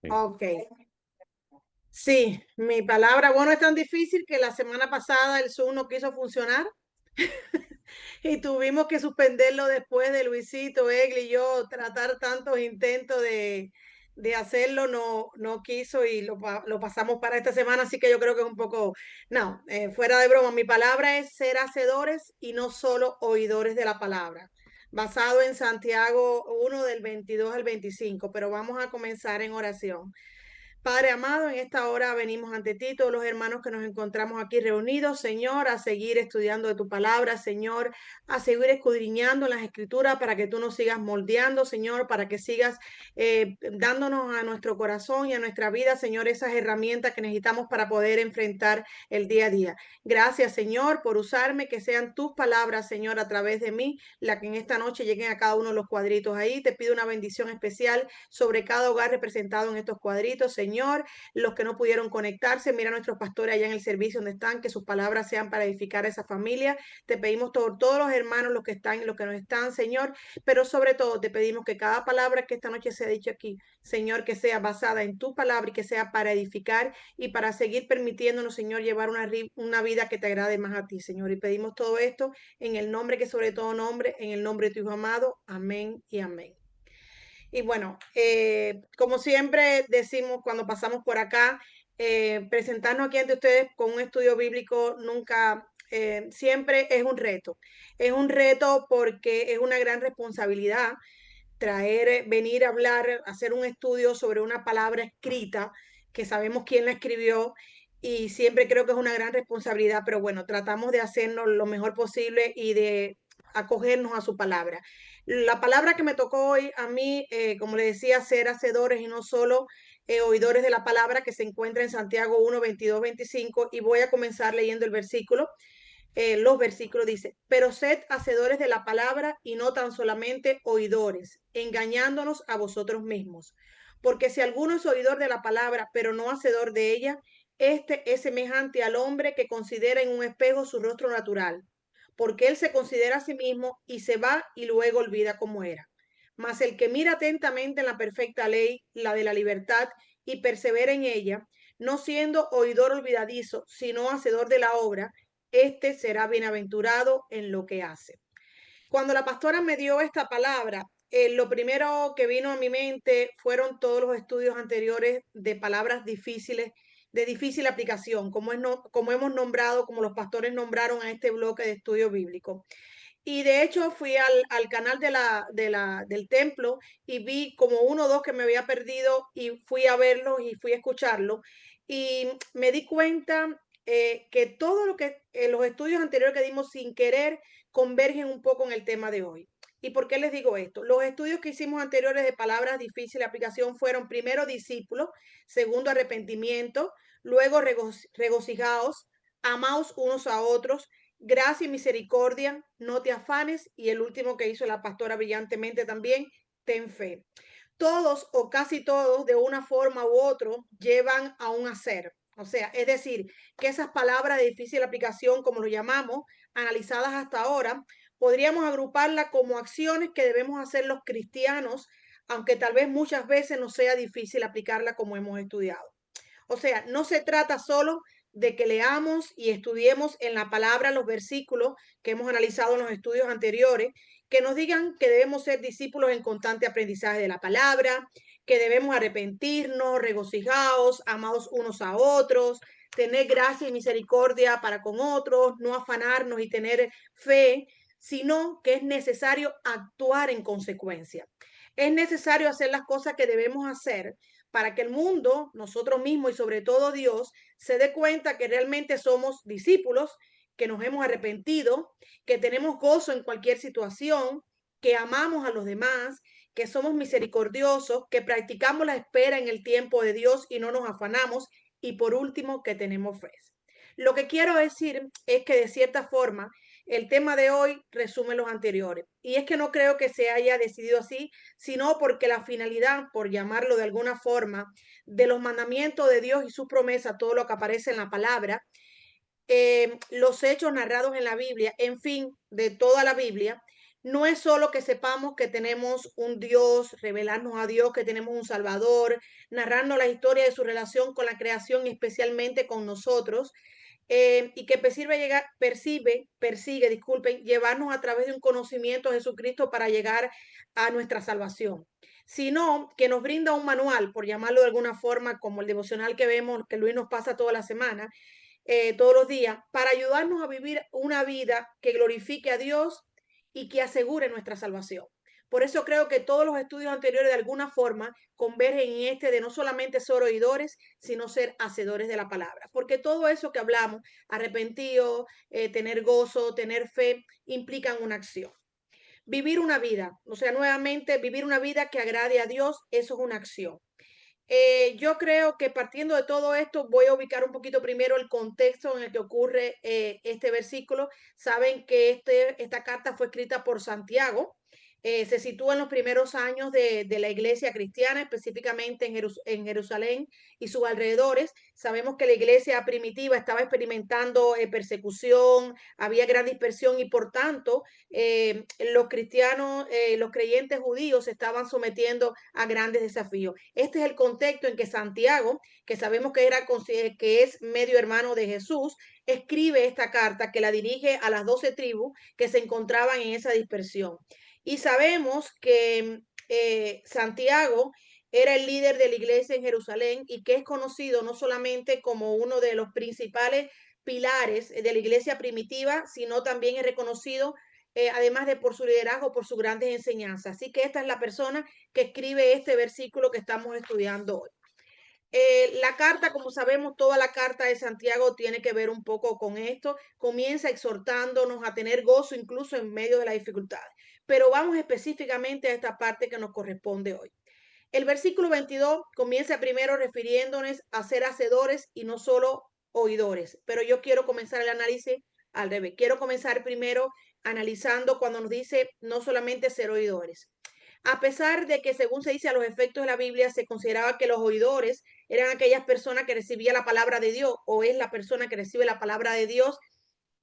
Sí. Ok, sí, mi palabra, bueno, es tan difícil que la semana pasada el Zoom no quiso funcionar y tuvimos que suspenderlo después de Luisito, Egli y yo tratar tantos intentos de hacerlo, no quiso y lo pasamos para esta semana, así que yo creo que es un poco, no, fuera de broma, mi palabra es ser hacedores y no solo oidores de la palabra, basado en Santiago 1 del 22 al 25, pero vamos a comenzar en oración. Padre amado, en esta hora venimos ante ti, todos los hermanos que nos encontramos aquí reunidos, Señor, a seguir estudiando de tu palabra, Señor, a seguir escudriñando las escrituras para que tú nos sigas moldeando, Señor, para que sigas dándonos a nuestro corazón y a nuestra vida, Señor, esas herramientas que necesitamos para poder enfrentar el día a día. Gracias, Señor, por usarme, que sean tus palabras, Señor, a través de mí, la que en esta noche lleguen a cada uno de los cuadritos ahí. Te pido una bendición especial sobre cada hogar representado en estos cuadritos, Señor. Los que no pudieron conectarse, mira a nuestros pastores allá en el servicio donde están, que sus palabras sean para edificar a esa familia. Te pedimos por todos los hermanos, los que están y los que no están, Señor, pero sobre todo te pedimos que cada palabra que esta noche se ha dicho aquí, Señor, que sea basada en tu palabra y que sea para edificar y para seguir permitiéndonos, Señor, llevar una vida que te agrade más a ti, Señor. Y pedimos todo esto en el nombre que sobre todo nombre, en el nombre de tu Hijo amado. Amén y amén. Y bueno, como siempre decimos cuando pasamos por acá, presentarnos aquí ante ustedes con un estudio bíblico nunca, siempre es un reto. Es un reto porque es una gran responsabilidad traer, venir a hablar, hacer un estudio sobre una palabra escrita que sabemos quién la escribió y siempre creo que es una gran responsabilidad, pero bueno, tratamos de hacernos lo mejor posible y de acogernos a su palabra. La palabra que me tocó hoy a mí, como le decía, ser hacedores y no solo oidores de la palabra que se encuentra en Santiago 1, 22, 25 y voy a comenzar leyendo el versículo. Los versículos dice, pero sed hacedores de la palabra y no tan solamente oidores, engañándonos a vosotros mismos. Porque si alguno es oidor de la palabra, pero no hacedor de ella, este es semejante al hombre que considera en un espejo su rostro natural, porque él se considera a sí mismo y se va y luego olvida cómo era. Mas el que mira atentamente en la perfecta ley, la de la libertad, y persevera en ella, no siendo oidor olvidadizo, sino hacedor de la obra, este será bienaventurado en lo que hace. Cuando la pastora me dio esta palabra, lo primero que vino a mi mente fueron todos los estudios anteriores de palabras difíciles, de difícil aplicación, como, como hemos nombrado, como los pastores nombraron a este bloque de estudio bíblico. Y de hecho fui al canal del templo y vi como uno o dos que me había perdido y fui a verlos y fui a escucharlos. Y me di cuenta que todo lo que los estudios anteriores que dimos sin querer convergen un poco en el tema de hoy. ¿Y por qué les digo esto? Los estudios que hicimos anteriores de palabras difíciles de aplicación fueron primero discípulos, segundo arrepentimiento, luego regocijaos, amaos unos a otros, gracia y misericordia, no te afanes. Y el último que hizo la pastora brillantemente también, ten fe. Todos o casi todos, de una forma u otra, llevan a un hacer. O sea, es decir, que esas palabras de difícil aplicación, como lo llamamos, analizadas hasta ahora, podríamos agruparlas como acciones que debemos hacer los cristianos, aunque tal vez muchas veces no sea difícil aplicarla como hemos estudiado. O sea, no se trata solo de que leamos y estudiemos en la palabra los versículos que hemos analizado en los estudios anteriores, que nos digan que debemos ser discípulos en constante aprendizaje de la palabra, que debemos arrepentirnos, regocijados, amados unos a otros, tener gracia y misericordia para con otros, no afanarnos y tener fe, sino que es necesario actuar en consecuencia. Es necesario hacer las cosas que debemos hacer para que el mundo, nosotros mismos y sobre todo Dios, se dé cuenta que realmente somos discípulos, que nos hemos arrepentido, que tenemos gozo en cualquier situación, que amamos a los demás, que somos misericordiosos, que practicamos la espera en el tiempo de Dios y no nos afanamos, y por último, que tenemos fe. Lo que quiero decir es que de cierta forma el tema de hoy resume los anteriores. Y es que no creo que se haya decidido así, sino porque la finalidad, por llamarlo de alguna forma, de los mandamientos de Dios y sus promesas, todo lo que aparece en la palabra, los hechos narrados en la Biblia, en fin, de toda la Biblia, No es solo que sepamos que tenemos un Dios, revelarnos a Dios, que tenemos un Salvador, narrarnos la historia de su relación con la creación, especialmente con nosotros, y que persigue, disculpen, llevarnos a través de un conocimiento de Jesucristo para llegar a nuestra salvación, sino que nos brinda un manual, por llamarlo de alguna forma, como el devocional que vemos, que Luis nos pasa toda la semana, todos los días, para ayudarnos a vivir una vida que glorifique a Dios y que asegure nuestra salvación. Por eso creo que todos los estudios anteriores de alguna forma convergen en este de no solamente ser oidores, sino ser hacedores de la palabra. Porque todo eso que hablamos, arrepentido, tener gozo, tener fe, implican una acción. Vivir una vida, o sea, nuevamente, vivir una vida que agrade a Dios, eso es una acción. Yo creo que partiendo de todo esto, voy a ubicar un poquito primero el contexto en el que ocurre este versículo. Saben que esta carta fue escrita por Santiago. Se sitúa en los primeros años de la iglesia cristiana, específicamente en Jerusalén y sus alrededores. Sabemos que la iglesia primitiva estaba experimentando persecución, había gran dispersión y por tanto los cristianos, los creyentes judíos se estaban sometiendo a grandes desafíos. Este es el contexto en que Santiago, que sabemos que es medio hermano de Jesús, escribe esta carta que la dirige a las 12 tribus que se encontraban en esa dispersión. Y sabemos que Santiago era el líder de la iglesia en Jerusalén y que es conocido no solamente como uno de los principales pilares de la iglesia primitiva, sino también es reconocido además de por su liderazgo, por sus grandes enseñanzas. Así que esta es la persona que escribe este versículo que estamos estudiando hoy. La carta, como sabemos, toda la carta de Santiago tiene que ver un poco con esto. Comienza exhortándonos a tener gozo incluso en medio de las dificultades. Pero vamos específicamente a esta parte que nos corresponde hoy. El versículo 22 comienza primero refiriéndonos a ser hacedores y no solo oidores. Pero yo quiero comenzar el análisis al revés. Quiero comenzar primero analizando cuando nos dice no solamente ser oidores. A pesar de que, según se dice a los efectos de la Biblia, se consideraba que los oidores eran aquellas personas que recibían la palabra de Dios o es la persona que recibe la palabra de Dios,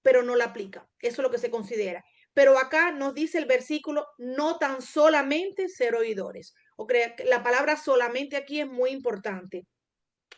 pero no la aplica. Eso es lo que se considera. Pero acá nos dice el versículo, no tan solamente ser oidores. O crea, la palabra solamente aquí es muy importante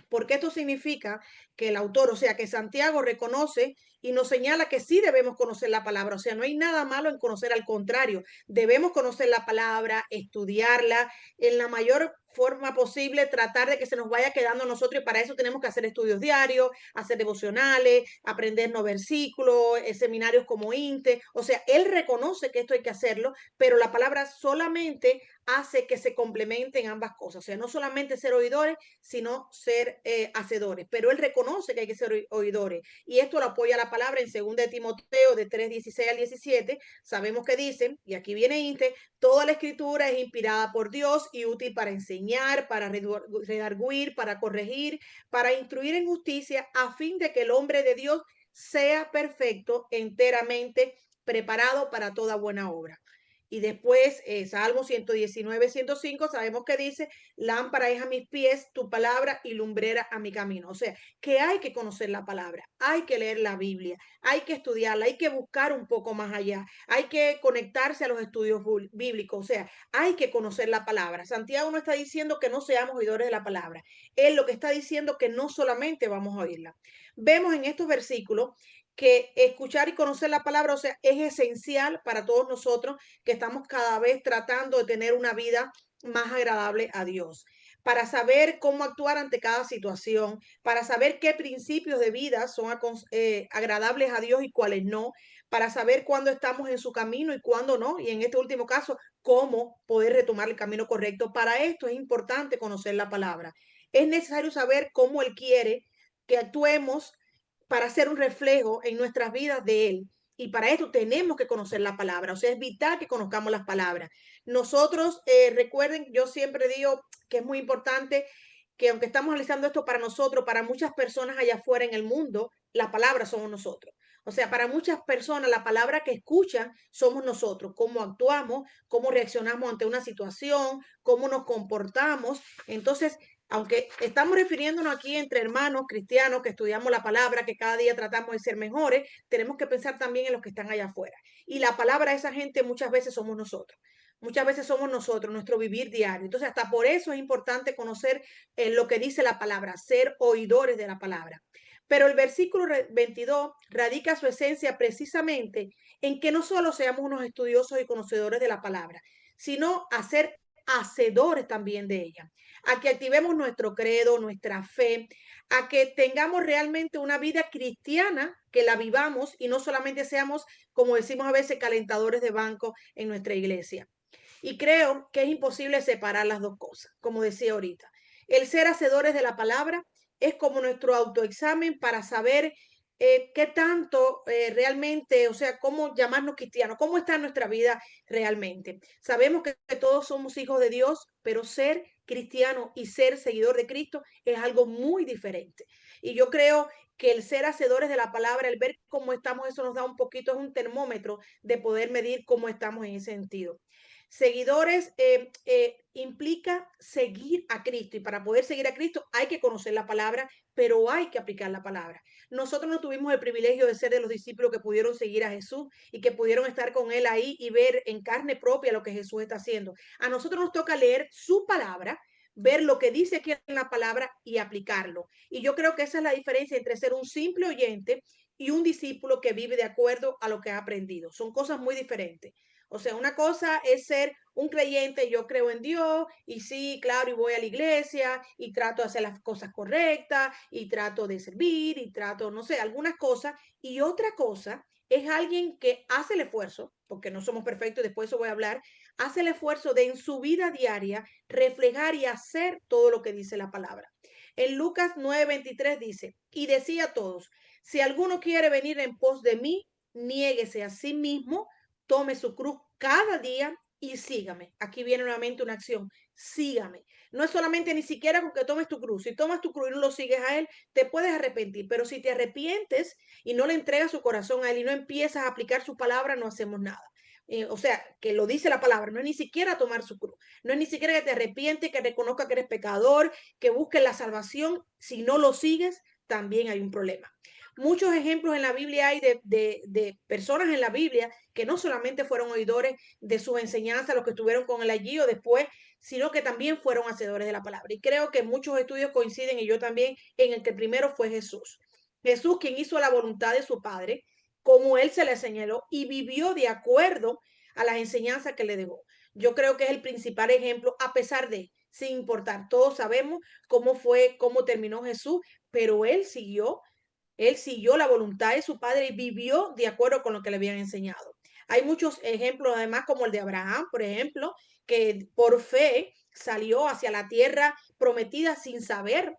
porque esto significa que el autor, o sea, que Santiago reconoce y nos señala que sí debemos conocer la palabra, o sea, no hay nada malo en conocer, al contrario, debemos conocer la palabra, estudiarla en la mayor forma posible, tratar de que se nos vaya quedando a nosotros y para eso tenemos que hacer estudios diarios, hacer devocionales, aprendernos versículos, seminarios como INTE, o sea, él reconoce que esto hay que hacerlo, pero la palabra solamente hace que se complementen ambas cosas, o sea, no solamente ser oidores, sino ser hacedores. Pero él reconoce que hay que ser oidores. Y esto lo apoya la palabra en 2 de Timoteo de 3:16 al 17. Sabemos que dicen, y aquí viene Inte, toda la escritura es inspirada por Dios y útil para enseñar, para redarguir, para corregir, para instruir en justicia, a fin de que el hombre de Dios sea perfecto, enteramente preparado para toda buena obra. Y después, Salmo 119, 105, sabemos que dice, lámpara es a mis pies tu palabra y lumbrera a mi camino. O sea, que hay que conocer la palabra, hay que leer la Biblia, hay que estudiarla, hay que buscar un poco más allá, hay que conectarse a los estudios bíblicos, o sea, hay que conocer la palabra. Santiago no está diciendo que no seamos oidores de la palabra, él lo que está diciendo que no solamente vamos a oírla. Vemos en estos versículos que escuchar y conocer la palabra, o sea, es esencial para todos nosotros que estamos cada vez tratando de tener una vida más agradable a Dios, para saber cómo actuar ante cada situación, para saber qué principios de vida son agradables a Dios y cuáles no, para saber cuándo estamos en su camino y cuándo no, y en este último caso, cómo poder retomar el camino correcto. Para esto es importante conocer la palabra. Es necesario saber cómo Él quiere que actuemos para ser un reflejo en nuestras vidas de Él. Y para esto tenemos que conocer la palabra, o sea, es vital que conozcamos las palabras. Nosotros, recuerden, yo siempre digo que es muy importante que aunque estamos analizando esto para nosotros, para muchas personas allá afuera en el mundo, la palabra somos nosotros. O sea, para muchas personas la palabra que escuchan somos nosotros, cómo actuamos, cómo reaccionamos ante una situación, cómo nos comportamos. Entonces, aunque estamos refiriéndonos aquí entre hermanos cristianos que estudiamos la palabra, que cada día tratamos de ser mejores, tenemos que pensar también en los que están allá afuera. Y la palabra de esa gente muchas veces somos nosotros. Muchas veces somos nosotros, nuestro vivir diario. Entonces, hasta por eso es importante conocer lo que dice la palabra, ser oidores de la palabra. Pero el versículo 22 radica su esencia precisamente en que no solo seamos unos estudiosos y conocedores de la palabra, sino a ser hacedores también de ella, a que activemos nuestro credo, nuestra fe, a que tengamos realmente una vida cristiana, que la vivamos y no solamente seamos, como decimos a veces, calentadores de banco en nuestra iglesia. Y creo que es imposible separar las dos cosas, como decía ahorita. El ser hacedores de la palabra es como nuestro autoexamen para saber qué tanto realmente, o sea, cómo llamarnos cristianos, cómo está nuestra vida realmente. Sabemos que todos somos hijos de Dios, pero ser cristiano y ser seguidor de Cristo es algo muy diferente. Y yo creo que el ser hacedores de la palabra, el ver cómo estamos, eso nos da un poquito, es un termómetro de poder medir cómo estamos en ese sentido. Seguidores implica seguir a Cristo y para poder seguir a Cristo hay que conocer la palabra, pero hay que aplicar la palabra. Nosotros no tuvimos el privilegio de ser de los discípulos que pudieron seguir a Jesús y que pudieron estar con él ahí y ver en carne propia lo que Jesús está haciendo. A nosotros nos toca leer su palabra, ver lo que dice aquí en la palabra y aplicarlo. Y yo creo que esa es la diferencia entre ser un simple oyente y un discípulo que vive de acuerdo a lo que ha aprendido. Son cosas muy diferentes. O sea, una cosa es ser un creyente, yo creo en Dios y sí, claro, y voy a la iglesia y trato de hacer las cosas correctas y trato de servir y trato, no sé, algunas cosas. Y otra cosa es alguien que hace el esfuerzo, porque no somos perfectos, después eso voy a hablar, hace el esfuerzo de en su vida diaria reflejar y hacer todo lo que dice la palabra. En Lucas 9:23 dice, y decía a todos, si alguno quiere venir en pos de mí, niéguese a sí mismo, tome su cruz cada día y sígame. Aquí viene nuevamente una acción. Sígame. No es solamente ni siquiera con que tomes tu cruz. Si tomas tu cruz y no lo sigues a él, te puedes arrepentir. Pero si te arrepientes y no le entregas su corazón a él y no empiezas a aplicar su palabra, no hacemos nada. O sea, que lo dice la palabra, no es ni siquiera tomar su cruz, no es ni siquiera que te arrepientes, que reconozca que eres pecador, que busques la salvación. Si no lo sigues, también hay un problema. Muchos ejemplos en la Biblia hay de personas en la Biblia que no solamente fueron oidores de sus enseñanzas, los que estuvieron con él allí o después, sino que también fueron hacedores de la palabra. Y creo que muchos estudios coinciden, y yo también, en el que primero fue Jesús. Jesús, quien hizo la voluntad de su Padre, como él se le señaló, y vivió de acuerdo a las enseñanzas que le dejó. Yo creo que es el principal ejemplo, a pesar de, sin importar, todos sabemos cómo fue, cómo terminó Jesús, pero él siguió la voluntad de su padre y vivió de acuerdo con lo que le habían enseñado. Hay muchos ejemplos, además, como el de Abraham, por ejemplo, que por fe salió hacia la tierra prometida sin saber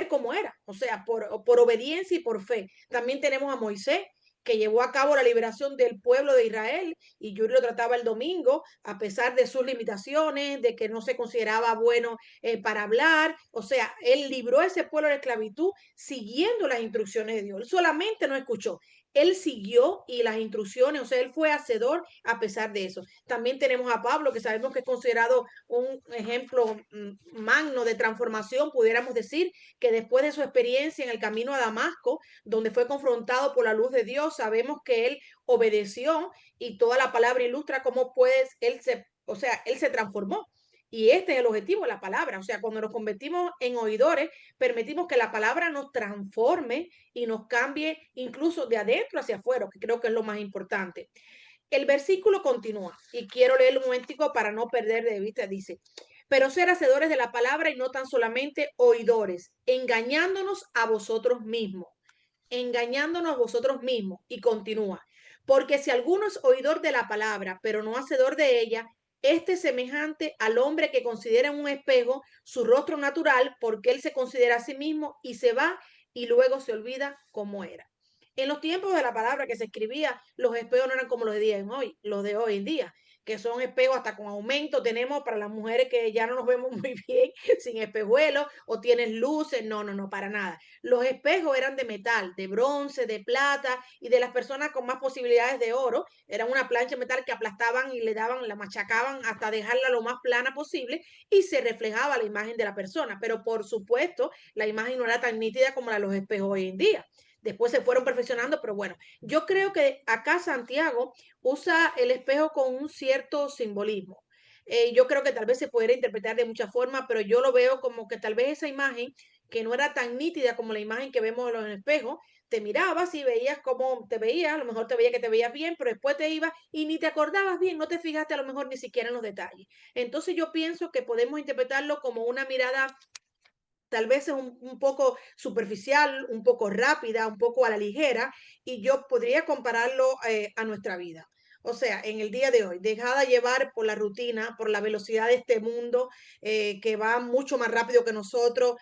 cómo era, o sea, por obediencia y por fe. También tenemos a Moisés, que llevó a cabo la liberación del pueblo de Israel, y yo lo trataba el domingo, a pesar de sus limitaciones, de que no se consideraba bueno para hablar, o sea, él libró a ese pueblo de esclavitud siguiendo las instrucciones de Dios. Él solamente no escuchó, él siguió y las instrucciones, o sea, él fue hacedor a pesar de eso. También tenemos a Pablo, que sabemos que es considerado un ejemplo magno de transformación, pudiéramos decir, que después de su experiencia en el camino a Damasco, donde fue confrontado por la luz de Dios, sabemos que él obedeció y toda la palabra ilustra cómo pues él se transformó. Y este es el objetivo de la palabra. O sea, cuando nos convertimos en oidores, permitimos que la palabra nos transforme y nos cambie incluso de adentro hacia afuera, que creo que es lo más importante. El versículo continúa y quiero leer un momentico para no perder de vista. Dice, pero ser hacedores de la palabra y no tan solamente oidores, engañándonos a vosotros mismos. Y continúa, porque si alguno es oidor de la palabra, pero no hacedor de ella, este es semejante al hombre que considera en un espejo su rostro natural, porque él se considera a sí mismo y se va y luego se olvida cómo era. En los tiempos de la palabra que se escribía, los espejos no eran como los de hoy en día, que son espejos hasta con aumento. Tenemos para las mujeres que ya no nos vemos muy bien sin espejuelos o tienes luces. No, no, no, para nada. Los espejos eran de metal, de bronce, de plata y de las personas con más posibilidades de oro. Eran una plancha de metal que aplastaban y le daban, la machacaban hasta dejarla lo más plana posible y se reflejaba la imagen de la persona. Pero por supuesto, la imagen no era tan nítida como la de los espejos hoy en día. Después se fueron perfeccionando, pero bueno, yo creo que acá Santiago usa el espejo con un cierto simbolismo. Yo creo que tal vez se pudiera interpretar de muchas formas, pero yo lo veo como que tal vez esa imagen, que no era tan nítida como la imagen que vemos en el espejo, te mirabas y veías cómo te veías, a lo mejor te veía que te veías bien, pero después te ibas y ni te acordabas bien, no te fijaste a lo mejor ni siquiera en los detalles. Entonces yo pienso que podemos interpretarlo como una mirada tal vez es un poco superficial, un poco rápida, un poco a la ligera, y yo podría compararlo a nuestra vida. O sea, en el día de hoy, dejada llevar por la rutina, por la velocidad de este mundo que va mucho más rápido que nosotros,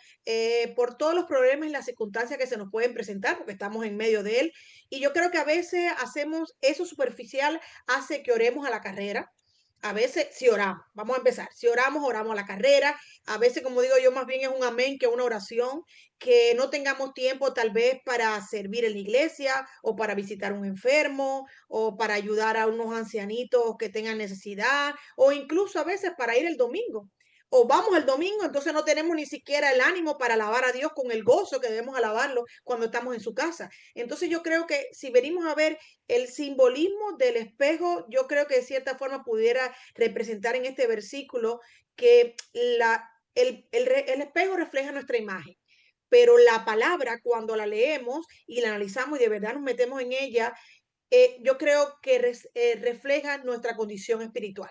por todos los problemas y las circunstancias que se nos pueden presentar, porque estamos en medio de él. Y yo creo que a veces hacemos eso superficial, hace que oremos a la carrera. A veces, si oramos, vamos a empezar, si oramos, oramos a la carrera, a veces, como digo yo, más bien es un amén que una oración, que no tengamos tiempo tal vez para servir en la iglesia o para visitar a un enfermo o para ayudar a unos ancianitos que tengan necesidad o incluso a veces para ir el domingo. O vamos el domingo, entonces no tenemos ni siquiera el ánimo para alabar a Dios con el gozo que debemos alabarlo cuando estamos en su casa. Entonces yo creo que si venimos a ver el simbolismo del espejo, yo creo que de cierta forma pudiera representar en este versículo que el espejo refleja nuestra imagen, pero la palabra cuando la leemos y la analizamos y de verdad nos metemos en ella, yo creo que refleja nuestra condición espiritual,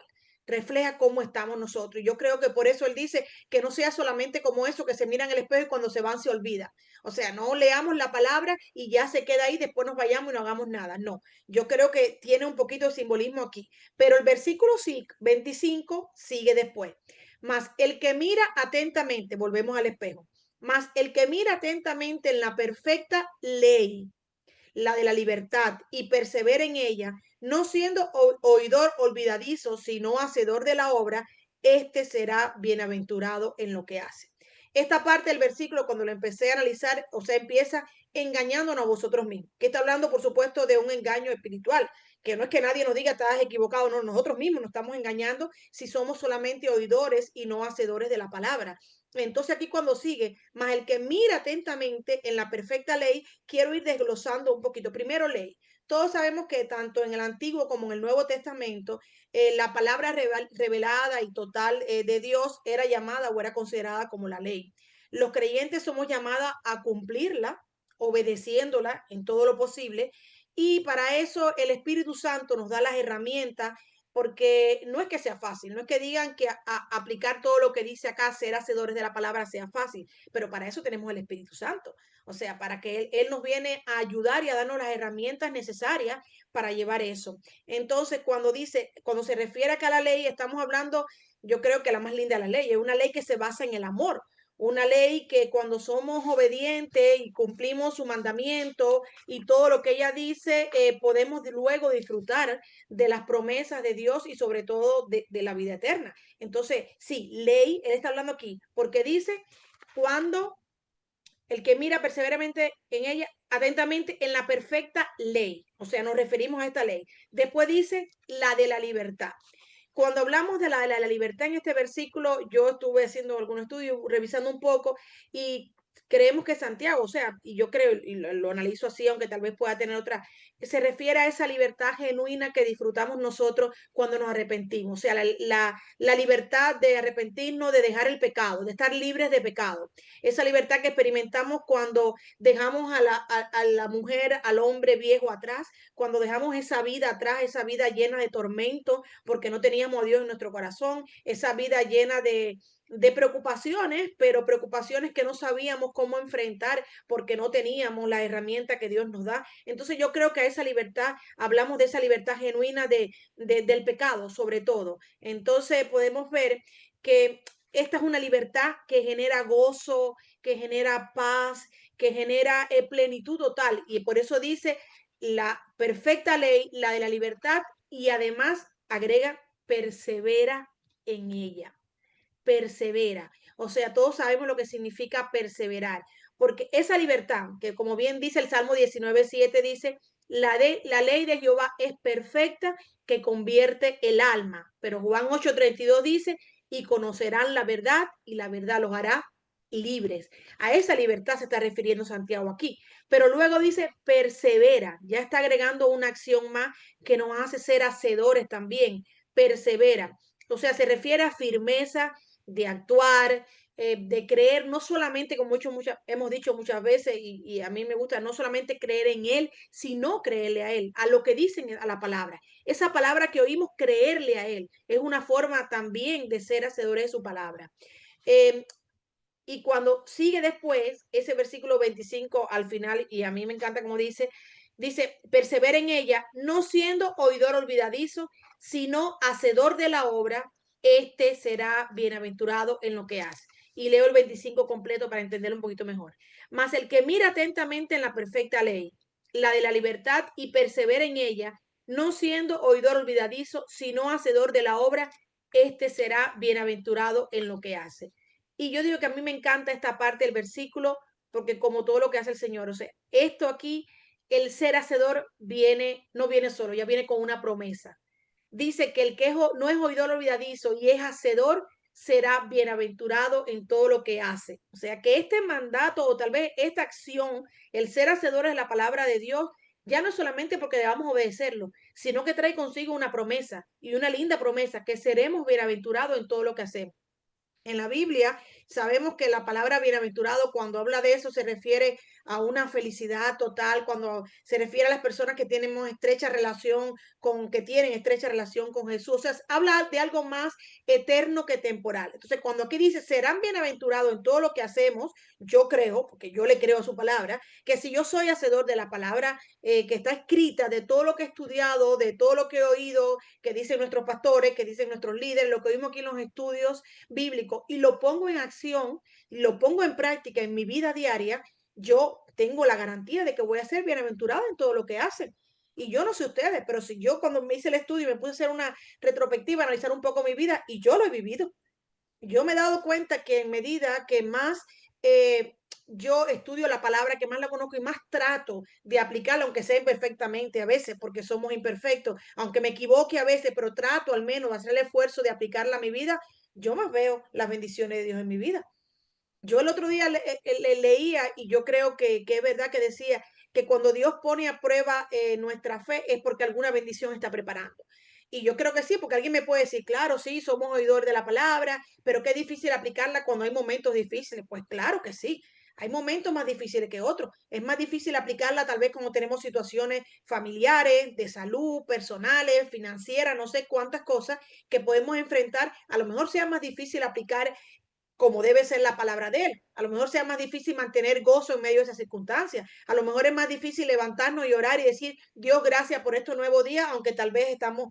refleja cómo estamos nosotros. Y yo creo que por eso él dice que no sea solamente como eso que se mira en el espejo y cuando se van se olvida. O sea, no leamos la palabra y ya se queda ahí, después nos vayamos y no hagamos nada. No, yo creo que tiene un poquito de simbolismo aquí. Pero el versículo 25 sigue después. Mas el que mira atentamente, volvemos al espejo, mas el que mira atentamente en la perfecta ley, la de la libertad, y persevera en ella, no siendo oidor olvidadizo, sino hacedor de la obra, este será bienaventurado en lo que hace. Esta parte del versículo, cuando lo empecé a analizar, o sea, empieza engañándonos a vosotros mismos, que está hablando, por supuesto, de un engaño espiritual, que no es que nadie nos diga estás equivocado, no, nosotros mismos nos estamos engañando si somos solamente oidores y no hacedores de la palabra. Entonces aquí cuando sigue, más el que mira atentamente en la perfecta ley, quiero ir desglosando un poquito. Primero, ley. Todos sabemos que tanto en el Antiguo como en el Nuevo Testamento, la palabra revelada y total de Dios era llamada o era considerada como la ley. Los creyentes somos llamados a cumplirla, obedeciéndola en todo lo posible, y para eso el Espíritu Santo nos da las herramientas porque no es que sea fácil, no es que digan que aplicar todo lo que dice acá, ser hacedores de la palabra, sea fácil, pero para eso tenemos el Espíritu Santo, o sea, para que él nos viene a ayudar y a darnos las herramientas necesarias para llevar eso. Entonces, cuando se refiere acá a la ley, estamos hablando, yo creo que la más linda de la ley, es una ley que se basa en el amor, una ley que cuando somos obedientes y cumplimos su mandamiento y todo lo que ella dice, podemos luego disfrutar de las promesas de Dios y sobre todo de la vida eterna. Entonces, sí, ley, él está hablando aquí, porque dice, cuando el que mira perseveramente en ella, atentamente en la perfecta ley, o sea, nos referimos a esta ley. Después dice la de la libertad. Cuando hablamos de la libertad en este versículo, yo estuve haciendo algún estudio, revisando un poco y creemos que Santiago, o sea, y yo creo, y lo analizo así, aunque tal vez pueda tener otra, se refiere a esa libertad genuina que disfrutamos nosotros cuando nos arrepentimos, o sea, la libertad de arrepentirnos, de dejar el pecado, de estar libres de pecado, esa libertad que experimentamos cuando dejamos a la mujer, al hombre viejo atrás, cuando dejamos esa vida atrás, esa vida llena de tormento, porque no teníamos a Dios en nuestro corazón, esa vida llena de preocupaciones, pero preocupaciones que no sabíamos cómo enfrentar porque no teníamos la herramienta que Dios nos da. Entonces yo creo que a esa libertad, hablamos de esa libertad genuina del pecado, sobre todo. Entonces podemos ver que esta es una libertad que genera gozo, que genera paz, que genera plenitud total. Y por eso dice la perfecta ley, la de la libertad, y además agrega persevera en ella. Persevera. O sea, todos sabemos lo que significa perseverar, porque esa libertad, que como bien dice el Salmo 19:7, dice, la ley de Jehová es perfecta que convierte el alma. Pero Juan 8:32 dice, y conocerán la verdad y la verdad los hará libres. A esa libertad se está refiriendo Santiago aquí. Pero luego dice, persevera. Ya está agregando una acción más que nos hace ser hacedores también. Persevera. O sea, se refiere a firmeza de actuar, de creer, no solamente, como hemos dicho muchas veces, y a mí me gusta, no solamente creer en Él, sino creerle a Él, a lo que dicen a la palabra. Esa palabra que oímos, creerle a Él, es una forma también de ser hacedores de su palabra. Eh, y cuando sigue después, ese versículo 25 al final, y a mí me encanta como dice, persevera en ella, no siendo oidor olvidadizo, sino hacedor de la obra, este será bienaventurado en lo que hace. Y leo el 25 completo para entenderlo un poquito mejor. Mas el que mira atentamente en la perfecta ley, la de la libertad, y persevera en ella, no siendo oidor olvidadizo, sino hacedor de la obra, este será bienaventurado en lo que hace. Y yo digo que a mí me encanta esta parte del versículo, porque como todo lo que hace el Señor, o sea, esto aquí, el ser hacedor viene, no viene solo, ya viene con una promesa. Dice que el que no es oidor olvidadizo y es hacedor, será bienaventurado en todo lo que hace. O sea, que este mandato o tal vez esta acción, el ser hacedores de la palabra de Dios, ya no es solamente porque debamos obedecerlo, sino que trae consigo una promesa y una linda promesa, que seremos bienaventurados en todo lo que hacemos. En la Biblia sabemos que la palabra bienaventurado, cuando habla de eso, se refiere a una felicidad total, cuando se refiere a las personas que tenemos estrecha relación que tienen estrecha relación con Jesús. O sea, habla de algo más eterno que temporal. Entonces, cuando aquí dice, serán bienaventurados en todo lo que hacemos, yo creo, porque yo le creo a su palabra, que si yo soy hacedor de la palabra que está escrita, de todo lo que he estudiado, de todo lo que he oído, que dicen nuestros pastores, que dicen nuestros líderes, lo que vimos aquí en los estudios bíblico, y lo pongo en acción, lo pongo en práctica en mi vida diaria, yo tengo la garantía de que voy a ser bienaventurada en todo lo que hacen. Y yo no sé ustedes, pero si yo cuando me hice el estudio y me puse a hacer una retrospectiva, analizar un poco mi vida, y yo lo he vivido, yo me he dado cuenta que en medida que más yo estudio la palabra, que más la conozco y más trato de aplicarla, aunque sea imperfectamente a veces, porque somos imperfectos, aunque me equivoque a veces, pero trato al menos de hacer el esfuerzo de aplicarla a mi vida, yo más veo las bendiciones de Dios en mi vida. Yo el otro día leía y yo creo que es verdad que decía que cuando Dios pone a prueba nuestra fe es porque alguna bendición está preparando. Y yo creo que sí, porque alguien me puede decir, claro, sí, somos oidores de la palabra, pero qué difícil aplicarla cuando hay momentos difíciles. Pues claro que sí, hay momentos más difíciles que otros. Es más difícil aplicarla tal vez cuando tenemos situaciones familiares, de salud, personales, financieras, no sé cuántas cosas que podemos enfrentar. A lo mejor sea más difícil aplicar como debe ser la palabra de Él. A lo mejor sea más difícil mantener gozo en medio de esas circunstancias. A lo mejor es más difícil levantarnos y orar y decir, Dios, gracias por estos nuevos días, aunque tal vez estamos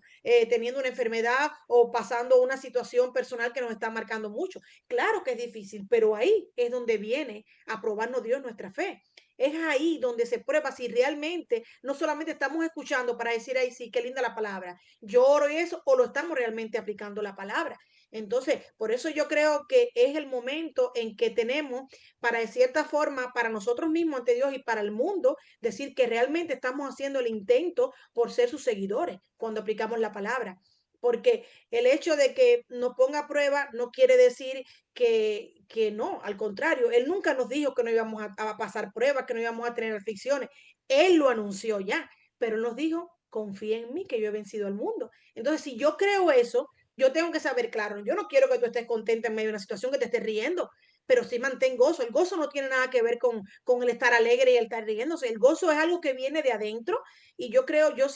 teniendo una enfermedad o pasando una situación personal que nos está marcando mucho. Claro que es difícil, pero ahí es donde viene a probarnos Dios nuestra fe. Es ahí donde se prueba si realmente no solamente estamos escuchando para decir, ay, sí, qué linda la palabra, yo oro y eso, o lo estamos realmente aplicando la palabra. Entonces, por eso yo creo que es el momento en que tenemos para, de cierta forma, para nosotros mismos ante Dios y para el mundo, decir que realmente estamos haciendo el intento por ser sus seguidores cuando aplicamos la palabra. Porque el hecho de que nos ponga a prueba no quiere decir que no, al contrario, Él nunca nos dijo que no íbamos a pasar pruebas, que no íbamos a tener aflicciones. Él lo anunció ya, pero Él nos dijo, confía en mí que yo he vencido al mundo. Entonces, si yo creo eso, yo tengo que saber, claro, yo no quiero que tú estés contenta en medio de una situación que te estés riendo, pero sí mantén gozo. El gozo no tiene nada que ver con el estar alegre y el estar riéndose. El gozo es algo que viene de adentro y yo creo, yo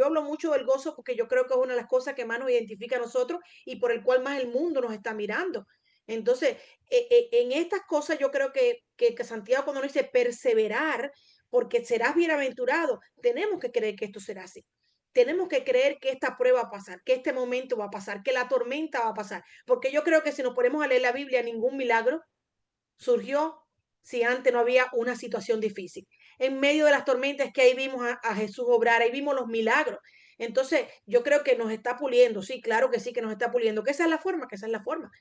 hablo mucho del gozo porque yo creo que es una de las cosas que más nos identifica a nosotros y por el cual más el mundo nos está mirando. Entonces, en estas cosas yo creo que Santiago cuando nos dice perseverar, porque serás bienaventurado, tenemos que creer que esto será así. Tenemos que creer que esta prueba va a pasar, que este momento va a pasar, que la tormenta va a pasar. Porque yo creo que si nos ponemos a leer la Biblia, ningún milagro surgió si antes no había una situación difícil. En medio de las tormentas que ahí vimos a Jesús obrar, ahí vimos los milagros. Entonces, yo creo que nos está puliendo, sí, claro que sí, que nos está puliendo, que esa es la forma, que esa es la forma.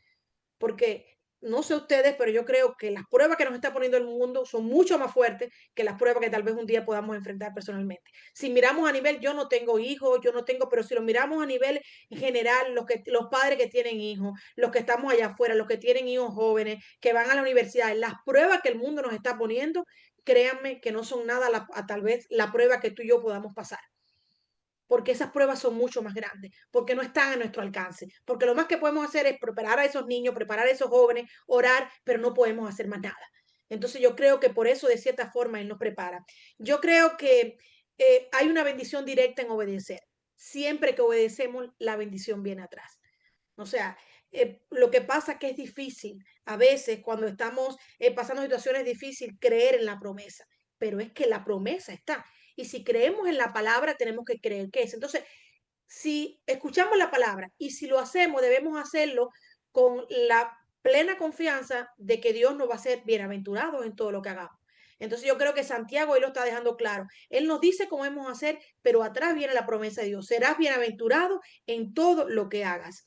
Porque no sé ustedes, pero yo creo que las pruebas que nos está poniendo el mundo son mucho más fuertes que las pruebas que tal vez un día podamos enfrentar personalmente. Si miramos a nivel, yo no tengo hijos, yo no tengo, pero si lo miramos a nivel general, los padres que tienen hijos, los que estamos allá afuera, los que tienen hijos jóvenes, que van a la universidad, las pruebas que el mundo nos está poniendo, créanme que no son nada a tal vez la prueba que tú y yo podamos pasar, porque esas pruebas son mucho más grandes, porque no están a nuestro alcance, porque lo más que podemos hacer es preparar a esos niños, preparar a esos jóvenes, orar, pero no podemos hacer más nada. Entonces yo creo que por eso de cierta forma Él nos prepara. Yo creo que hay una bendición directa en obedecer. Siempre que obedecemos, la bendición viene atrás. O sea, lo que pasa es que es difícil a veces cuando estamos pasando situaciones difíciles creer en la promesa, pero es que la promesa está. Y si creemos en la palabra, tenemos que creer que es. Entonces, si escuchamos la palabra y si lo hacemos, debemos hacerlo con la plena confianza de que Dios nos va a ser bienaventurados en todo lo que hagamos. Entonces yo creo que Santiago hoy lo está dejando claro. Él nos dice cómo hemos hacer, pero atrás viene la promesa de Dios. Serás bienaventurado en todo lo que hagas.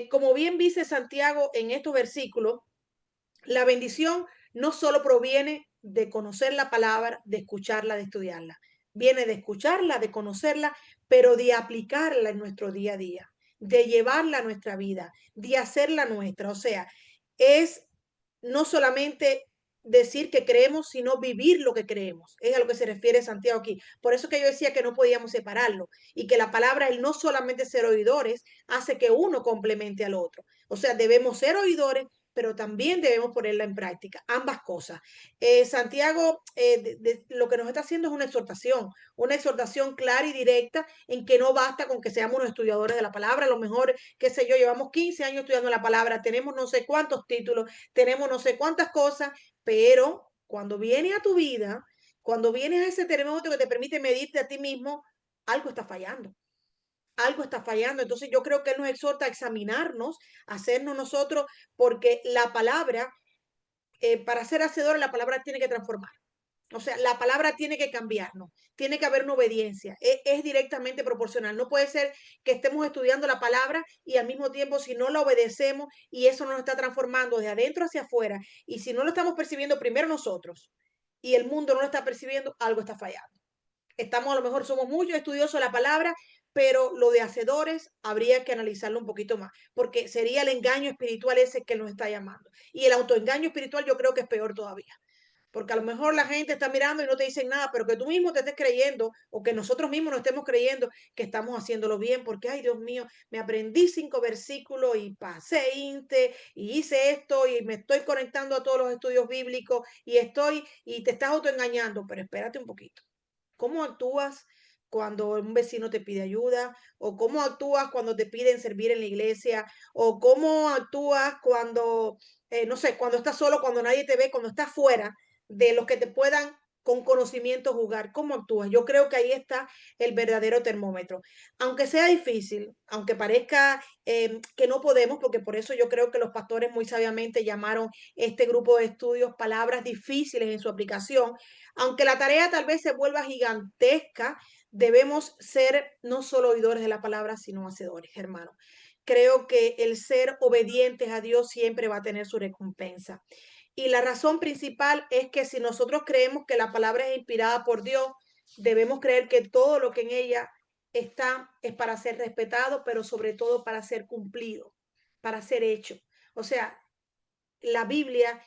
Como bien dice Santiago en estos versículos, la bendición no solo proviene de conocer la palabra, de escucharla, de estudiarla. Viene de escucharla, de conocerla, pero de aplicarla en nuestro día a día, de llevarla a nuestra vida, de hacerla nuestra. O sea, es no solamente decir que creemos, sino vivir lo que creemos. Es a lo que se refiere Santiago aquí. Por eso que yo decía que no podíamos separarlo y que la palabra, el no solamente ser oidores, hace que uno complemente al otro. O sea, debemos ser oidores, pero también debemos ponerla en práctica, ambas cosas. Santiago lo que nos está haciendo es una exhortación clara y directa en que no basta con que seamos unos estudiadores de la palabra, a lo mejor, qué sé yo, llevamos 15 años estudiando la palabra, tenemos no sé cuántos títulos, tenemos no sé cuántas cosas, pero cuando viene a tu vida, cuando vienes a ese termómetro que te permite medirte a ti mismo, algo está fallando, algo está fallando. Entonces yo creo que Él nos exhorta a examinarnos, a hacernos nosotros, porque la palabra, para ser hacedor, la palabra tiene que transformar. O sea, la palabra tiene que cambiarnos, tiene que haber una obediencia, es directamente proporcional. No puede ser que estemos estudiando la palabra y al mismo tiempo si no la obedecemos y eso nos está transformando de adentro hacia afuera y si no lo estamos percibiendo primero nosotros y el mundo no lo está percibiendo, algo está fallando. Estamos a lo mejor somos muchos estudiosos de la palabra, pero lo de hacedores habría que analizarlo un poquito más, porque sería el engaño espiritual ese que nos está llamando. Y el autoengaño espiritual yo creo que es peor todavía. Porque a lo mejor la gente está mirando y no te dicen nada, pero que tú mismo te estés creyendo o que nosotros mismos nos estemos creyendo que estamos haciéndolo bien, porque, ay Dios mío, me aprendí 5 versículos y pasé inte y hice esto y me estoy conectando a todos los estudios bíblicos y te estás autoengañando, pero espérate un poquito. ¿Cómo actúas cuando un vecino te pide ayuda? ¿O cómo actúas cuando te piden servir en la iglesia? ¿O cómo actúas cuando, no sé, cuando estás solo, cuando nadie te ve, cuando estás fuera de los que te puedan con conocimiento jugar? ¿Cómo actúas? Yo creo que ahí está el verdadero termómetro. Aunque sea difícil, aunque parezca que no podemos, porque por eso yo creo que los pastores muy sabiamente llamaron este grupo de estudios palabras difíciles en su aplicación, aunque la tarea tal vez se vuelva gigantesca, debemos ser no solo oidores de la palabra, sino hacedores, hermano. Creo que el ser obedientes a Dios siempre va a tener su recompensa. Y la razón principal es que si nosotros creemos que la palabra es inspirada por Dios, debemos creer que todo lo que en ella está es para ser respetado, pero sobre todo para ser cumplido, para ser hecho. O sea, la Biblia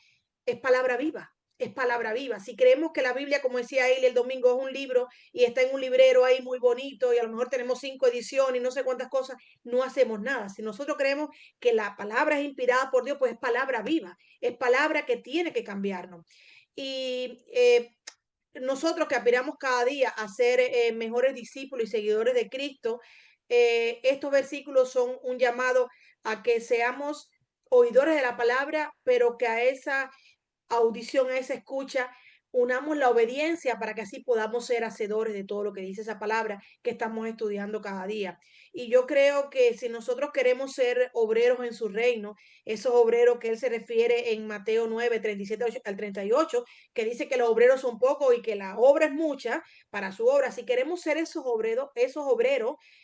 es palabra viva, es palabra viva. Si creemos que la Biblia, como decía él el domingo, es un libro y está en un librero ahí muy bonito y a lo mejor tenemos 5 ediciones y no sé cuántas cosas, no hacemos nada. Si nosotros creemos que la palabra es inspirada por Dios, pues es palabra viva, es palabra que tiene que cambiarnos. Y nosotros que aspiramos cada día a ser mejores discípulos y seguidores de Cristo, estos versículos son un llamado a que seamos oidores de la palabra, pero que a esa audición, a esa escucha, unamos la obediencia para que así podamos ser hacedores de todo lo que dice esa palabra que estamos estudiando cada día. Y yo creo que si nosotros queremos ser obreros en su reino, esos obreros que él se refiere en Mateo 9, 37 al 38, que dice que los obreros son pocos y que la obra es mucha para su obra. Si queremos ser esos obreros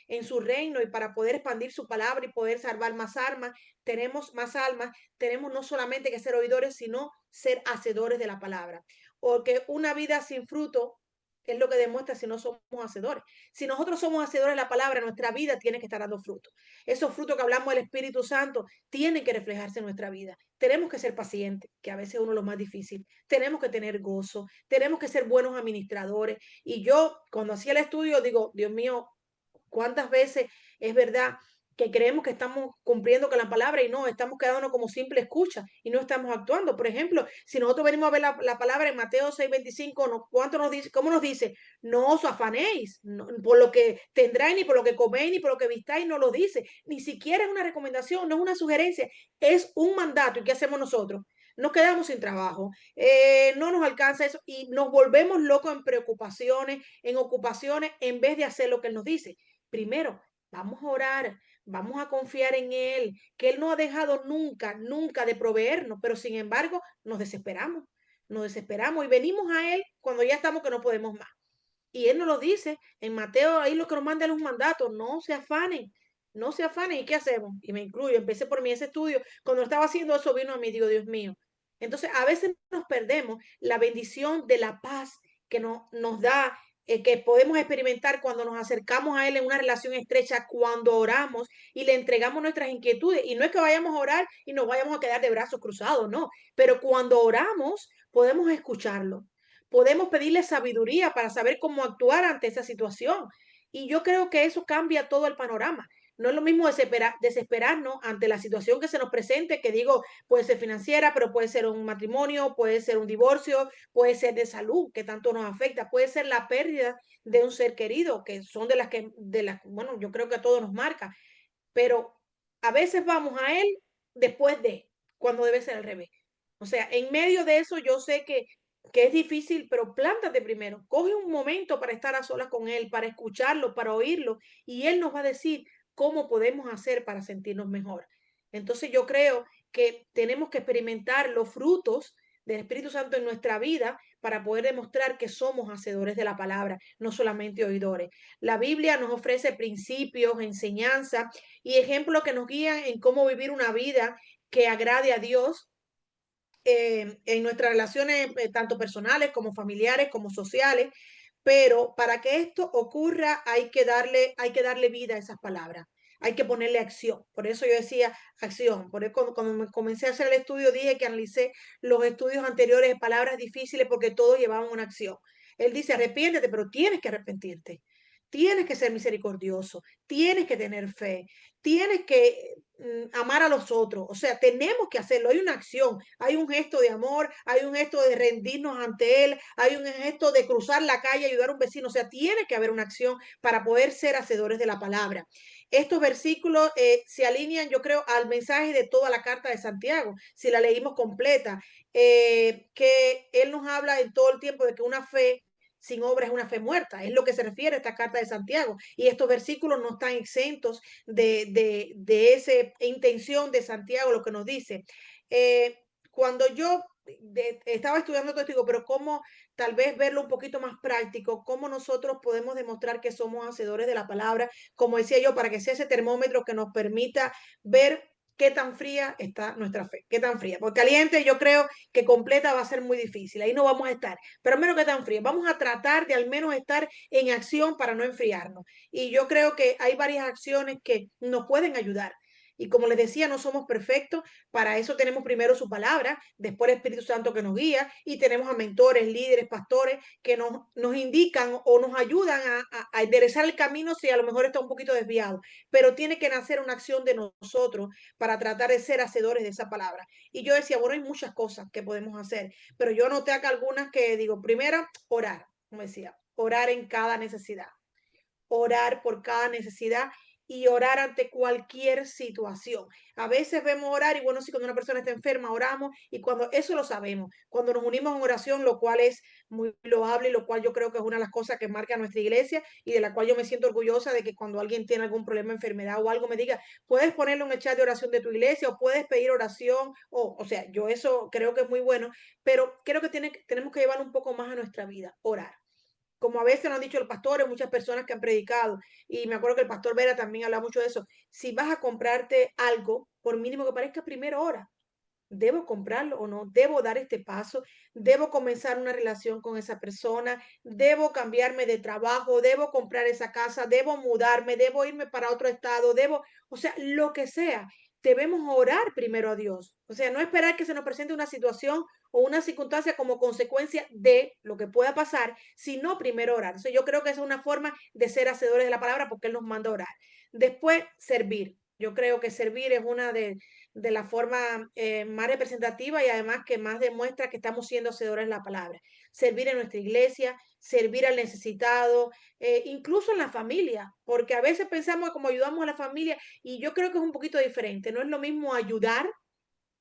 en su reino y para poder expandir su palabra y poder salvar más almas, tenemos no solamente que ser oidores, sino ser hacedores de la palabra. Porque una vida sin fruto es lo que demuestra si no somos hacedores. Si nosotros somos hacedores de la palabra, nuestra vida tiene que estar dando fruto. Esos frutos que hablamos del Espíritu Santo tienen que reflejarse en nuestra vida. Tenemos que ser pacientes, que a veces es uno de los más difíciles. Tenemos que tener gozo, tenemos que ser buenos administradores. Y yo, cuando hacía el estudio, digo, Dios mío, ¿cuántas veces es verdad que creemos que estamos cumpliendo con la palabra y no, estamos quedándonos como simple escucha y no estamos actuando? Por ejemplo, si nosotros venimos a ver la palabra en Mateo 6:25, ¿no? ¿Cuánto nos dice? ¿Cómo nos dice? No os afanéis no, por lo que tendráis, ni por lo que coméis, ni por lo que vistáis, no lo dice. Ni siquiera es una recomendación, no es una sugerencia, es un mandato. ¿Y qué hacemos nosotros? Nos quedamos sin trabajo, no nos alcanza eso y nos volvemos locos en preocupaciones, en ocupaciones, en vez de hacer lo que Él nos dice. Primero, vamos a orar, vamos a confiar en Él, que Él no ha dejado nunca, nunca de proveernos, pero sin embargo nos desesperamos y venimos a Él cuando ya estamos que no podemos más. Y Él nos lo dice en Mateo, ahí lo que nos manda es un mandato, no se afanen, no se afanen. ¿Y qué hacemos? Y me incluyo, empecé por mí ese estudio, cuando estaba haciendo eso vino a mí, digo, Dios mío. Entonces, a veces nos perdemos la bendición de la paz que nos da, que podemos experimentar cuando nos acercamos a Él en una relación estrecha, cuando oramos y le entregamos nuestras inquietudes. Y no es que vayamos a orar y nos vayamos a quedar de brazos cruzados, no, pero cuando oramos podemos escucharlo, podemos pedirle sabiduría para saber cómo actuar ante esa situación. Y yo creo que eso cambia todo el panorama. No es lo mismo desesperarnos ante la situación que se nos presente, que digo, puede ser financiera, pero puede ser un matrimonio, puede ser un divorcio, puede ser de salud, que tanto nos afecta, puede ser la pérdida de un ser querido, que son bueno, yo creo que a todos nos marca, pero a veces vamos a él después de, cuando debe ser al revés. O sea, en medio de eso yo sé que es difícil, pero plántate primero, coge un momento para estar a solas con él, para escucharlo, para oírlo, y él nos va a decir cómo podemos hacer para sentirnos mejor. Entonces yo creo que tenemos que experimentar los frutos del Espíritu Santo en nuestra vida para poder demostrar que somos hacedores de la palabra, no solamente oidores. La Biblia nos ofrece principios, enseñanzas y ejemplos que nos guían en cómo vivir una vida que agrade a Dios en nuestras relaciones, tanto personales como familiares, como sociales. Pero para que esto ocurra hay que darle vida a esas palabras. Hay que ponerle acción. Por eso yo decía acción. Por eso cuando comencé a hacer el estudio dije que analicé los estudios anteriores de palabras difíciles porque todos llevaban una acción. Él dice arrepiéntete, pero tienes que arrepentirte. Tienes que ser misericordioso, tienes que tener fe, tienes que amar a los otros. O sea, tenemos que hacerlo. Hay una acción, hay un gesto de amor, hay un gesto de rendirnos ante Él, hay un gesto de cruzar la calle, ayudar a un vecino. O sea, tiene que haber una acción para poder ser hacedores de la palabra. Estos versículos se alinean, yo creo, al mensaje de toda la carta de Santiago, si la leímos completa, que Él nos habla en todo el tiempo de que una fe sin obra es una fe muerta. Es lo que se refiere a esta carta de Santiago. Y estos versículos no están exentos de esa intención de Santiago, lo que nos dice. Cuando yo estaba estudiando todo esto, digo, pero cómo tal vez verlo un poquito más práctico, cómo nosotros podemos demostrar que somos hacedores de la palabra, como decía yo, para que sea ese termómetro que nos permita ver qué tan fría está nuestra fe, qué tan fría. Porque caliente yo creo que completa va a ser muy difícil, ahí no vamos a estar, pero menos que tan fría. Vamos a tratar de al menos estar en acción para no enfriarnos. Y yo creo que hay varias acciones que nos pueden ayudar. Y como les decía, no somos perfectos, para eso tenemos primero su palabra, después el Espíritu Santo que nos guía y tenemos a mentores, líderes, pastores que nos indican o nos ayudan a enderezar el camino si a lo mejor está un poquito desviado, pero tiene que nacer una acción de nosotros para tratar de ser hacedores de esa palabra. Y yo decía, bueno, hay muchas cosas que podemos hacer, pero yo noté acá algunas que digo, primero, orar, como decía, orar en cada necesidad, orar por cada necesidad y orar ante cualquier situación. A veces vemos orar y bueno, sí, cuando una persona está enferma, oramos y cuando eso lo sabemos, cuando nos unimos en oración, lo cual es muy loable y lo cual yo creo que es una de las cosas que marca nuestra iglesia y de la cual yo me siento orgullosa de que cuando alguien tiene algún problema, enfermedad o algo, me diga, puedes ponerlo en el chat de oración de tu iglesia o puedes pedir oración, o sea, yo eso creo que es muy bueno, pero creo que tenemos que llevarlo un poco más a nuestra vida, orar como a veces nos han dicho los pastores, muchas personas que han predicado, y me acuerdo que el pastor Vera también habla mucho de eso, si vas a comprarte algo, por mínimo que parezca, primero ora, ¿debo comprarlo o no? ¿Debo dar este paso? ¿Debo comenzar una relación con esa persona? ¿Debo cambiarme de trabajo? ¿Debo comprar esa casa? ¿Debo mudarme? ¿Debo irme para otro estado? ¿Debo, o sea, lo que sea? Debemos orar primero a Dios. O sea, no esperar que se nos presente una situación o una circunstancia como consecuencia de lo que pueda pasar, sino primero orar. Entonces, yo creo que esa es una forma de ser hacedores de la palabra porque Él nos manda a orar. Después, servir. Yo creo que servir es una de la forma más representativa y además que más demuestra que estamos siendo hacedores de la palabra. Servir en nuestra iglesia, servir al necesitado, incluso en la familia, porque a veces pensamos que como ayudamos a la familia y yo creo que es un poquito diferente, no es lo mismo ayudar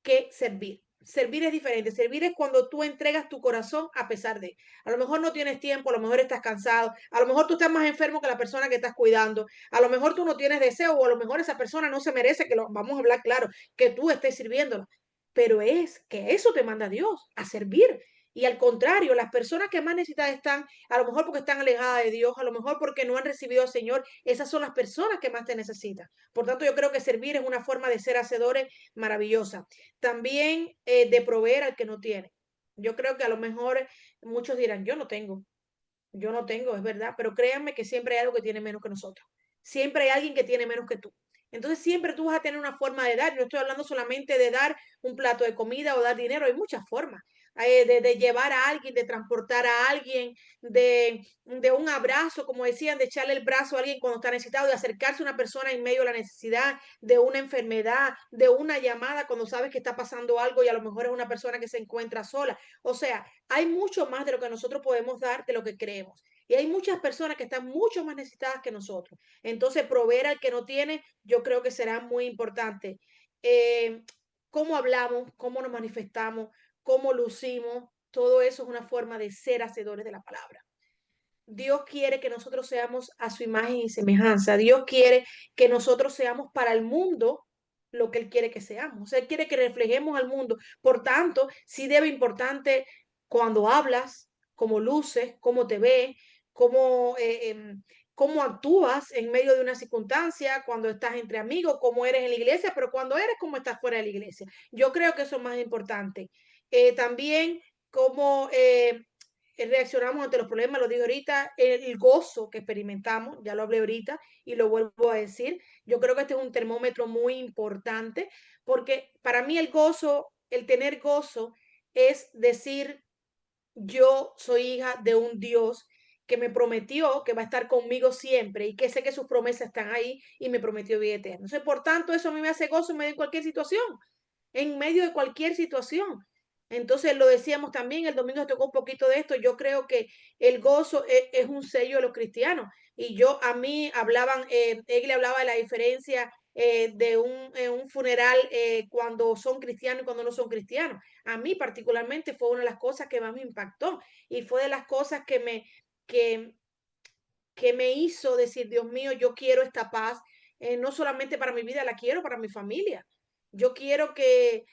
que servir. Servir es diferente. Servir es cuando tú entregas tu corazón a pesar de. A lo mejor no tienes tiempo, a lo mejor estás cansado, a lo mejor tú estás más enfermo que la persona que estás cuidando, a lo mejor tú no tienes deseo o a lo mejor esa persona no se merece que lo, vamos a hablar claro, que tú estés sirviéndola. Pero es que eso te manda Dios, a servir. Y al contrario, las personas que más necesitadas están, a lo mejor porque están alejadas de Dios, a lo mejor porque no han recibido al Señor, esas son las personas que más te necesitan. Por tanto, yo creo que servir es una forma de ser hacedores maravillosa. También de proveer al que no tiene. Yo creo que a lo mejor muchos dirán, yo no tengo, es verdad, pero créanme que siempre hay algo que tiene menos que nosotros. Siempre hay alguien que tiene menos que tú. Entonces siempre tú vas a tener una forma de dar. No estoy hablando solamente de dar un plato de comida o dar dinero, hay muchas formas. De llevar a alguien, de transportar a alguien, de un abrazo, como decían, de echarle el brazo a alguien cuando está necesitado, de acercarse a una persona en medio de la necesidad, de una enfermedad, de una llamada cuando sabes que está pasando algo y a lo mejor es una persona que se encuentra sola. O sea, hay mucho más de lo que nosotros podemos dar de lo que creemos. Y hay muchas personas que están mucho más necesitadas que nosotros. Entonces, proveer al que no tiene, yo creo que será muy importante. Eh, cómo hablamos, cómo nos manifestamos, cómo lucimos, todo eso es una forma de ser hacedores de la palabra. Dios quiere que nosotros seamos a su imagen y semejanza. Dios quiere que nosotros seamos para el mundo lo que Él quiere que seamos. O sea, Él quiere que reflejemos al mundo. Por tanto, sí debe importante cuando hablas, cómo luces, cómo te ves, cómo, cómo actúas en medio de una circunstancia, cuando estás entre amigos, cómo eres en la iglesia, pero cuando eres, cómo estás fuera de la iglesia. Yo creo que eso es más importante. También cómo reaccionamos ante los problemas, lo digo ahorita, el gozo que experimentamos, ya lo hablé ahorita y lo vuelvo a decir, yo creo que este es un termómetro muy importante porque para mí el gozo, el tener gozo es decir, yo soy hija de un Dios que me prometió que va a estar conmigo siempre y que sé que sus promesas están ahí y me prometió vida eterna. Entonces, por tanto, eso a mí me hace gozo en medio de cualquier situación, en medio de cualquier situación. Entonces lo decíamos también, el domingo tocó un poquito de esto, yo creo que el gozo es un sello de los cristianos y yo a mí hablaban, él le hablaba de la diferencia de un funeral cuando son cristianos y cuando no son cristianos. A mí particularmente fue una de las cosas que más me impactó y fue de las cosas que, que me hizo decir, Dios mío, yo quiero esta paz, no solamente para mi vida, la quiero para mi familia. Yo quiero que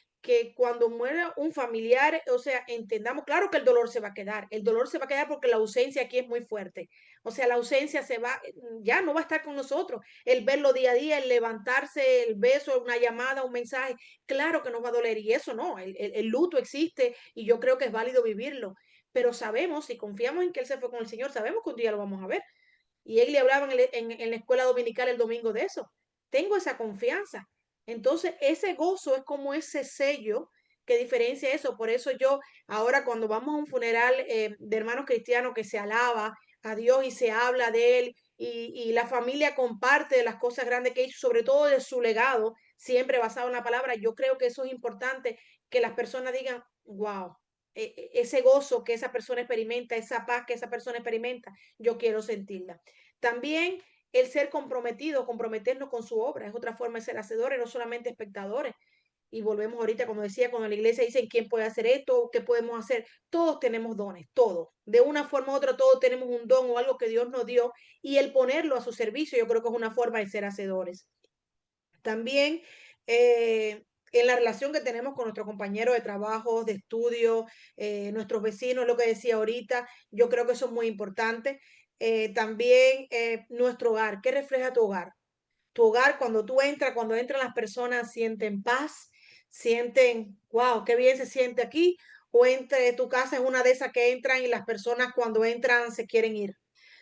cuando muera un familiar, o sea, entendamos, claro que el dolor se va a quedar, el dolor se va a quedar porque la ausencia aquí es muy fuerte. O sea, la ausencia se va, ya no va a estar con nosotros. El verlo día a día, el levantarse, el beso, una llamada, un mensaje, claro que nos va a doler. Y eso no, el luto existe y yo creo que es válido vivirlo. Pero sabemos, si confiamos en que Él se fue con el Señor, sabemos que un día lo vamos a ver. Y él le hablaba en la escuela dominical el domingo de eso. Tengo esa confianza. Entonces, ese gozo es como ese sello que diferencia eso. Por eso yo, ahora cuando vamos a un funeral de hermanos cristianos que se alaba a Dios y se habla de él y la familia comparte de las cosas grandes que hizo, sobre todo de su legado, siempre basado en la palabra, yo creo que eso es importante, que las personas digan, wow, ese gozo que esa persona experimenta, esa paz que esa persona experimenta, yo quiero sentirla. También el ser comprometido, comprometernos con su obra, es otra forma de ser hacedores, no solamente espectadores. Y volvemos ahorita, como decía, cuando la iglesia dice quién puede hacer esto, qué podemos hacer, todos tenemos dones, todos. De una forma u otra, todos tenemos un don o algo que Dios nos dio y el ponerlo a su servicio, yo creo que es una forma de ser hacedores. También en la relación que tenemos con nuestros compañeros de trabajo, de estudio, nuestros vecinos, lo que decía ahorita, yo creo que eso es muy importante. También nuestro hogar, ¿qué refleja tu hogar? Tu hogar, cuando entran las personas, sienten paz, sienten, wow, qué bien se siente aquí, o entre tu casa es una de esas que entran y las personas cuando entran se quieren ir.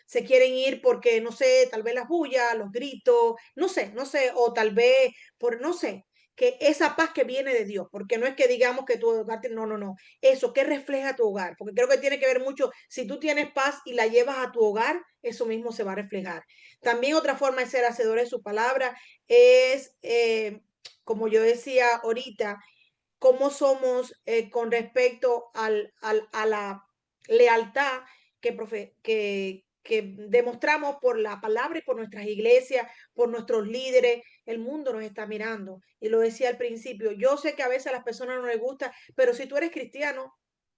Se quieren ir porque, no sé, tal vez las bullas, los gritos, no sé, o tal vez por, no sé, que esa paz que viene de Dios, porque no es que digamos que tu hogar, no, no, no, eso, ¿qué refleja tu hogar? Porque creo que tiene que ver mucho, si tú tienes paz y la llevas a tu hogar, eso mismo se va a reflejar. También otra forma de ser hacedores de su palabra es, como yo decía ahorita, cómo somos con respecto a la lealtad que demostramos por la palabra y por nuestras iglesias, por nuestros líderes. El mundo nos está mirando. Y lo decía al principio, yo sé que a veces a las personas no les gusta, pero si tú eres cristiano,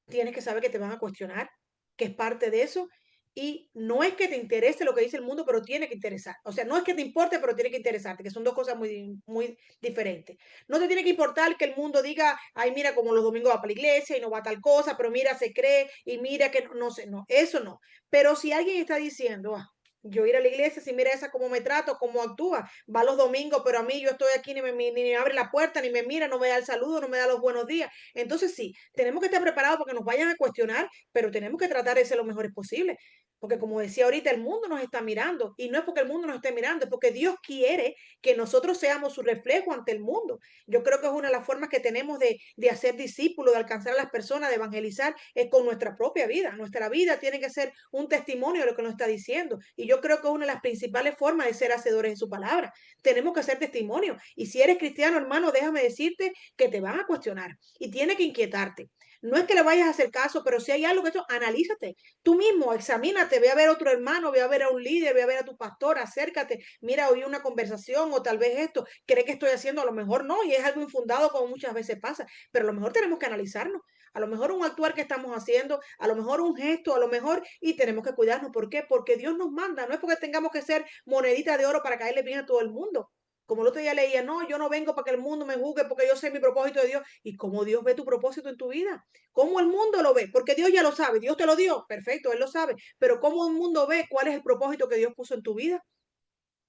tienes que saber que te van a cuestionar, que es parte de eso. Y no es que te interese lo que dice el mundo, pero tiene que interesar. O sea, no es que te importe, pero tiene que interesarte, que son dos cosas muy diferentes. No te tiene que importar que el mundo diga, ay, mira, como los domingos va para la iglesia y no va a tal cosa, pero mira, se cree y mira que no, no sé, no, eso no. Pero si alguien está diciendo, ah, yo ir a la iglesia, si mira esa cómo me trato, cómo actúa, va los domingos, pero a mí yo estoy aquí, ni me abre la puerta, ni me mira, no me da el saludo, no me da los buenos días. Entonces sí, tenemos que estar preparados porque nos vayan a cuestionar, pero tenemos que tratar de ser lo mejores posible. Porque como decía ahorita, el mundo nos está mirando y no es porque el mundo nos esté mirando, es porque Dios quiere que nosotros seamos su reflejo ante el mundo. Yo creo que es una de las formas que tenemos de hacer discípulos, de alcanzar a las personas, de evangelizar, es con nuestra propia vida. Nuestra vida tiene que ser un testimonio de lo que nos está diciendo. Y yo creo que es una de las principales formas de ser hacedores de su palabra. Tenemos que hacer testimonio. Y si eres cristiano, hermano, déjame decirte que te van a cuestionar y tiene que inquietarte. No es que le vayas a hacer caso, pero si hay algo que eso, analízate. Tú mismo, examínate, ve a ver a otro hermano, ve a ver a un líder, ve a ver a tu pastor, acércate, mira, oí una conversación o tal vez esto, cree que estoy haciendo, a lo mejor no, y es algo infundado como muchas veces pasa, pero a lo mejor tenemos que analizarnos, a lo mejor un actuar que estamos haciendo, a lo mejor un gesto, a lo mejor, y tenemos que cuidarnos. ¿Por qué? Porque Dios nos manda, no es porque tengamos que ser monedita de oro para caerle bien a todo el mundo. Como el otro día leía, no, yo no vengo para que el mundo me juzgue porque yo sé mi propósito de Dios. ¿Y cómo Dios ve tu propósito en tu vida? ¿Cómo el mundo lo ve? Porque Dios ya lo sabe, Dios te lo dio, perfecto, Él lo sabe. Pero ¿cómo el mundo ve cuál es el propósito que Dios puso en tu vida?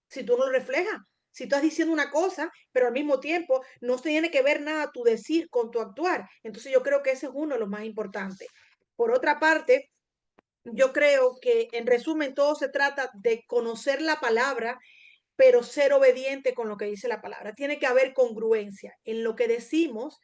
Si tú no lo reflejas, si tú estás diciendo una cosa, pero al mismo tiempo no tiene que ver nada tu decir con tu actuar. Entonces yo creo que ese es uno de los más importantes. Por otra parte, yo creo que en resumen todo se trata de conocer la palabra, pero ser obediente con lo que dice la palabra. Tiene que haber congruencia en lo que decimos,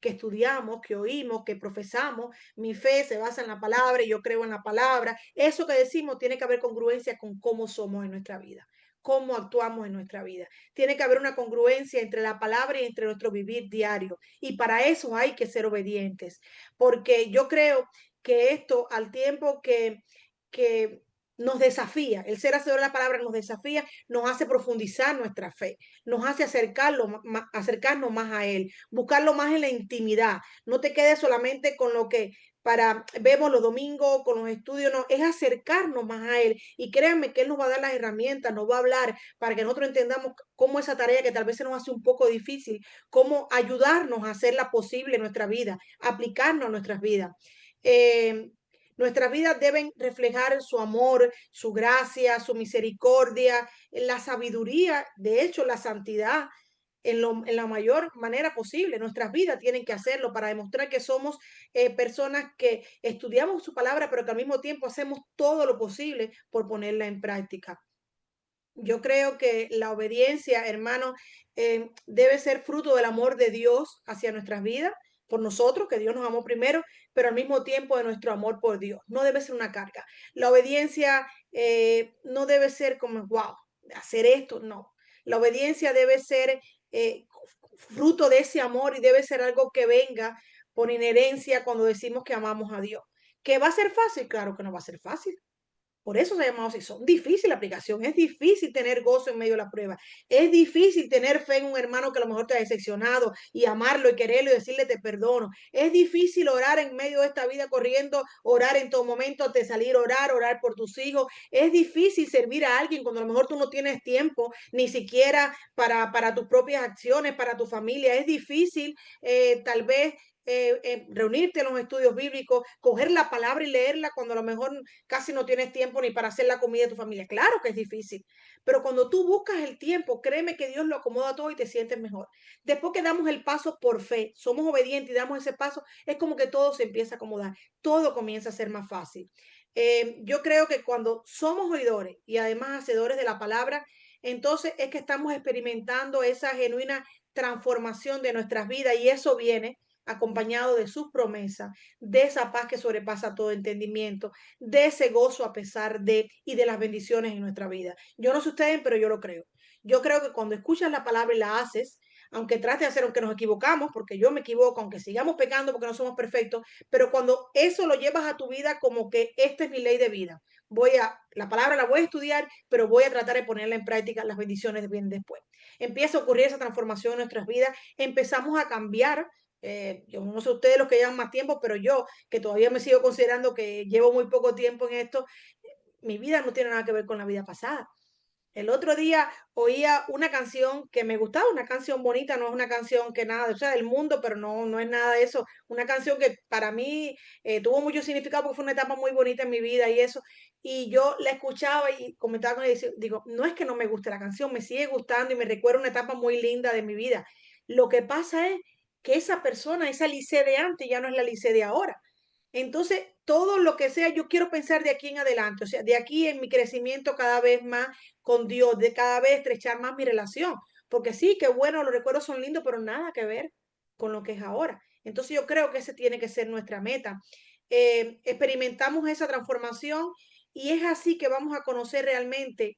que estudiamos, que oímos, que profesamos. Mi fe se basa en la palabra y yo creo en la palabra. Eso que decimos tiene que haber congruencia con cómo somos en nuestra vida, cómo actuamos en nuestra vida. Tiene que haber una congruencia entre la palabra y entre nuestro vivir diario. Y para eso hay que ser obedientes, porque yo creo que esto al tiempo que nos desafía, el ser hacedor de la palabra nos desafía, nos hace profundizar nuestra fe, nos hace acercarnos más a Él, buscarlo más en la intimidad. No te quedes solamente con lo que vemos los domingos, con los estudios, no, es acercarnos más a Él. Y créanme que Él nos va a dar las herramientas, nos va a hablar para que nosotros entendamos cómo esa tarea que tal vez se nos hace un poco difícil, cómo ayudarnos a hacerla posible en nuestra vida, aplicarnos a nuestras vidas. Eh, Nuestras vidas deben reflejar su amor, su gracia, su misericordia, la sabiduría, de hecho, la santidad en la mayor manera posible. Nuestras vidas tienen que hacerlo para demostrar que somos personas que estudiamos su palabra, pero que al mismo tiempo hacemos todo lo posible por ponerla en práctica. Yo creo que la obediencia, hermano, debe ser fruto del amor de Dios hacia nuestras vidas, por nosotros, que Dios nos amó primero, pero al mismo tiempo de nuestro amor por Dios. No debe ser una carga. La obediencia no debe ser como, wow, hacer esto, no. La obediencia debe ser eh, fruto de ese amor y debe ser algo que venga por inherencia cuando decimos que amamos a Dios. ¿Que va a ser fácil? Claro que no va a ser fácil. Por eso se ha llamado así. Son difíciles la aplicación. Es difícil tener gozo en medio de la prueba. Es difícil tener fe en un hermano que a lo mejor te ha decepcionado y amarlo y quererlo y decirle te perdono. Es difícil orar en medio de esta vida corriendo, orar en todo momento, de salir a orar, orar por tus hijos. Es difícil servir a alguien cuando a lo mejor tú no tienes tiempo ni siquiera para tus propias acciones, para tu familia. Es difícil tal vez reunirte en los estudios bíblicos, coger la palabra y leerla cuando a lo mejor casi no tienes tiempo ni para hacer la comida de tu familia. Claro que es difícil, pero cuando tú buscas el tiempo, créeme que Dios lo acomoda todo y te sientes mejor. Después que damos el paso por fe, somos obedientes y damos ese paso, es como que todo se empieza a acomodar, todo comienza a ser más fácil. Yo creo que cuando somos oidores y además hacedores de la palabra, entonces es que estamos experimentando esa genuina transformación de nuestras vidas y eso viene acompañado de sus promesas, de esa paz que sobrepasa todo entendimiento, de ese gozo a pesar de y de las bendiciones en nuestra vida. Yo no sé ustedes, pero yo lo creo. Yo creo que cuando escuchas la palabra y la haces, aunque trate de hacer, aunque nos equivocamos, porque yo me equivoco, aunque sigamos pecando porque no somos perfectos, pero cuando eso lo llevas a tu vida como que esta es mi ley de vida, la palabra la voy a estudiar, pero voy a tratar de ponerla en práctica, las bendiciones vienen después. Empieza a ocurrir esa transformación en nuestras vidas, empezamos a cambiar. Yo no sé ustedes los que llevan más tiempo, pero yo, que todavía me sigo considerando que llevo muy poco tiempo en esto, mi vida no tiene nada que ver con la vida pasada. El otro día oía una canción que me gustaba, una canción bonita, no es una canción que nada, o sea, del mundo, pero no, no es nada de eso. Una canción que para mí tuvo mucho significado porque fue una etapa muy bonita en mi vida y eso. Y yo la escuchaba y comentaba con ella, digo, no es que no me guste la canción, me sigue gustando y me recuerda una etapa muy linda de mi vida. Lo que pasa es que esa persona, esa Lice de antes, ya no es la Lice de ahora. Entonces, todo lo que sea, yo quiero pensar de aquí en adelante, o sea, de aquí en mi crecimiento cada vez más con Dios, de cada vez estrechar más mi relación, porque sí, que bueno, los recuerdos son lindos, pero nada que ver con lo que es ahora. Entonces, yo creo que ese tiene que ser nuestra meta. Experimentamos esa transformación y es así que vamos a conocer realmente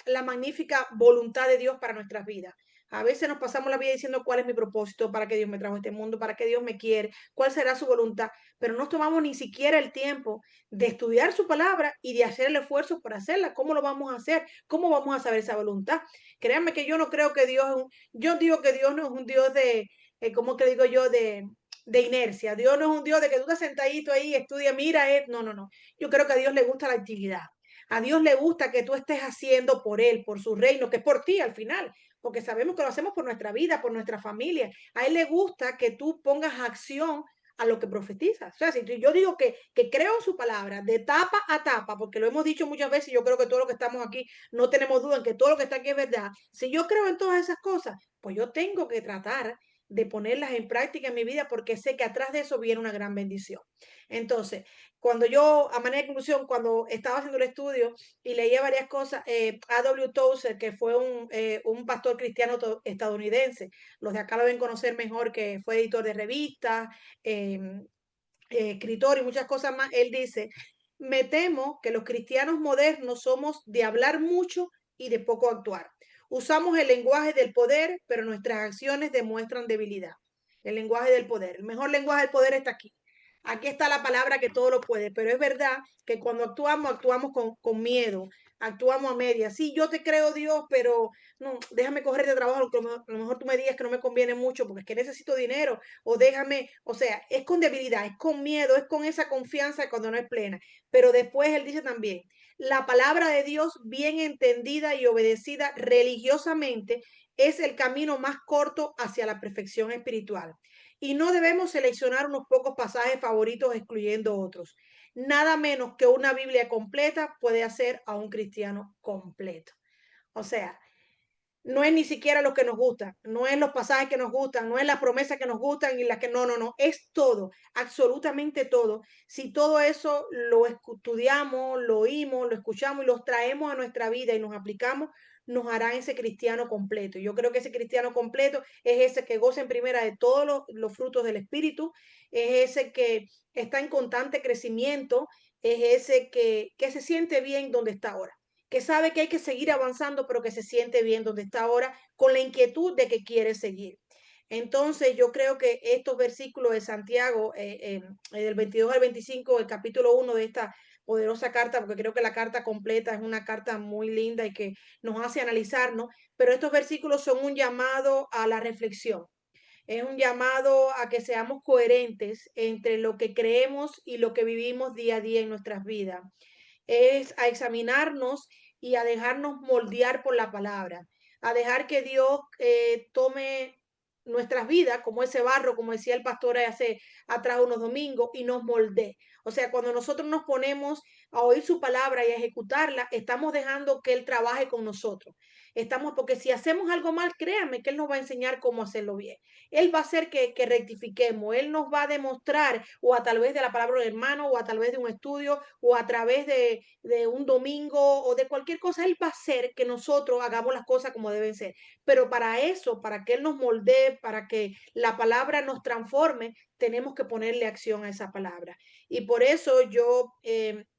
la magnífica voluntad de Dios para nuestras vidas. A veces nos pasamos la vida diciendo cuál es mi propósito, para qué Dios me trajo a este mundo, para qué Dios me quiere, cuál será su voluntad, pero no tomamos ni siquiera el tiempo de estudiar su palabra y de hacer el esfuerzo por hacerla. ¿Cómo lo vamos a hacer? ¿Cómo vamos a saber esa voluntad? Créanme que yo no creo que yo digo que Dios no es un Dios de, ¿cómo que digo yo? De inercia. Dios no es un Dios de que tú estás sentadito ahí, estudia, mira, no, no, no. Yo creo que a Dios le gusta la actividad. A Dios le gusta que tú estés haciendo por Él, por su reino, que es por ti al final, porque sabemos que lo hacemos por nuestra vida, por nuestra familia. A Él le gusta que tú pongas acción a lo que profetizas. O sea, si yo digo que creo en su palabra de tapa a tapa, porque lo hemos dicho muchas veces, yo creo que todo lo que estamos aquí no tenemos duda en que todo lo que está aquí es verdad. Si yo creo en todas esas cosas, pues yo tengo que tratar de ponerlas en práctica en mi vida porque sé que atrás de eso viene una gran bendición. Entonces, cuando yo, a manera de conclusión, cuando estaba haciendo el estudio y leía varias cosas, A.W. Tozer, que fue un pastor cristiano estadounidense, los de acá lo deben conocer mejor, que fue editor de revistas, eh, escritor y muchas cosas más, él dice, me temo que los cristianos modernos somos de hablar mucho y de poco actuar. Usamos el lenguaje del poder, pero nuestras acciones demuestran debilidad. El lenguaje del poder. El mejor lenguaje del poder está aquí. Aquí está la palabra que todo lo puede, pero es verdad que cuando actuamos, actuamos con miedo, actuamos a medias. Sí, yo te creo Dios, pero no, déjame coger de trabajo, a lo mejor tú me digas que no me conviene mucho porque es que necesito dinero, o déjame, o sea, es con debilidad, es con miedo, es con esa confianza cuando no es plena. Pero después él dice también, la palabra de Dios bien entendida y obedecida religiosamente es el camino más corto hacia la perfección espiritual. Y no debemos seleccionar unos pocos pasajes favoritos excluyendo otros. Nada menos que una Biblia completa puede hacer a un cristiano completo. O sea, no es ni siquiera lo que nos gusta, no es los pasajes que nos gustan, no es las promesas que nos gustan y las que no, no, no, es todo, absolutamente todo. Si todo eso lo estudiamos, lo oímos, lo escuchamos y los traemos a nuestra vida y nos aplicamos, nos hará ese cristiano completo. Yo creo que ese cristiano completo es ese que goza en primera de todos los frutos del Espíritu, es ese que está en constante crecimiento, es ese que se siente bien donde está ahora, que sabe que hay que seguir avanzando, pero que se siente bien donde está ahora, con la inquietud de que quiere seguir. Entonces, yo creo que estos versículos de Santiago, del 22 al 25, el capítulo 1 de esta poderosa carta, porque creo que la carta completa es una carta muy linda y que nos hace analizarnos, pero estos versículos son un llamado a la reflexión. Es un llamado a que seamos coherentes entre lo que creemos y lo que vivimos día a día en nuestras vidas. Es a examinarnos y a dejarnos moldear por la palabra, a dejar que Dios tome nuestras vidas como ese barro, como decía el pastor hace atrás unos domingos, y nos moldee. O sea, cuando nosotros nos ponemos a oír su palabra y a ejecutarla, estamos dejando que Él trabaje con nosotros. Estamos, porque si hacemos algo mal, créanme que Él nos va a enseñar cómo hacerlo bien. Él va a hacer que rectifiquemos, Él nos va a demostrar, o a través de la palabra del hermano, o a través de un estudio, o a través de un domingo, o de cualquier cosa, Él va a hacer que nosotros hagamos las cosas como deben ser. Pero para eso, para que Él nos moldee, para que la palabra nos transforme, tenemos que ponerle acción a esa palabra. Y por eso yo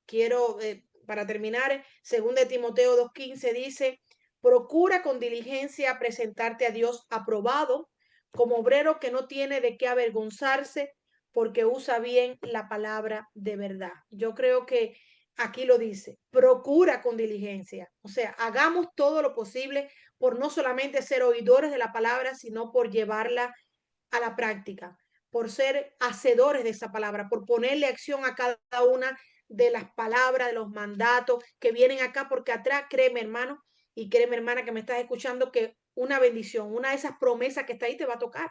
quiero, para terminar, 2 Timoteo 2:15 dice, procura con diligencia presentarte a Dios aprobado como obrero que no tiene de qué avergonzarse porque usa bien la palabra de verdad. Yo creo que aquí lo dice, procura con diligencia. O sea, hagamos todo lo posible por no solamente ser oidores de la palabra, sino por llevarla a la práctica, por ser hacedores de esa palabra, por ponerle acción a cada una de las palabras, de los mandatos que vienen acá, porque atrás, créeme hermano y créeme hermana que me estás escuchando, que una bendición, una de esas promesas que está ahí te va a tocar,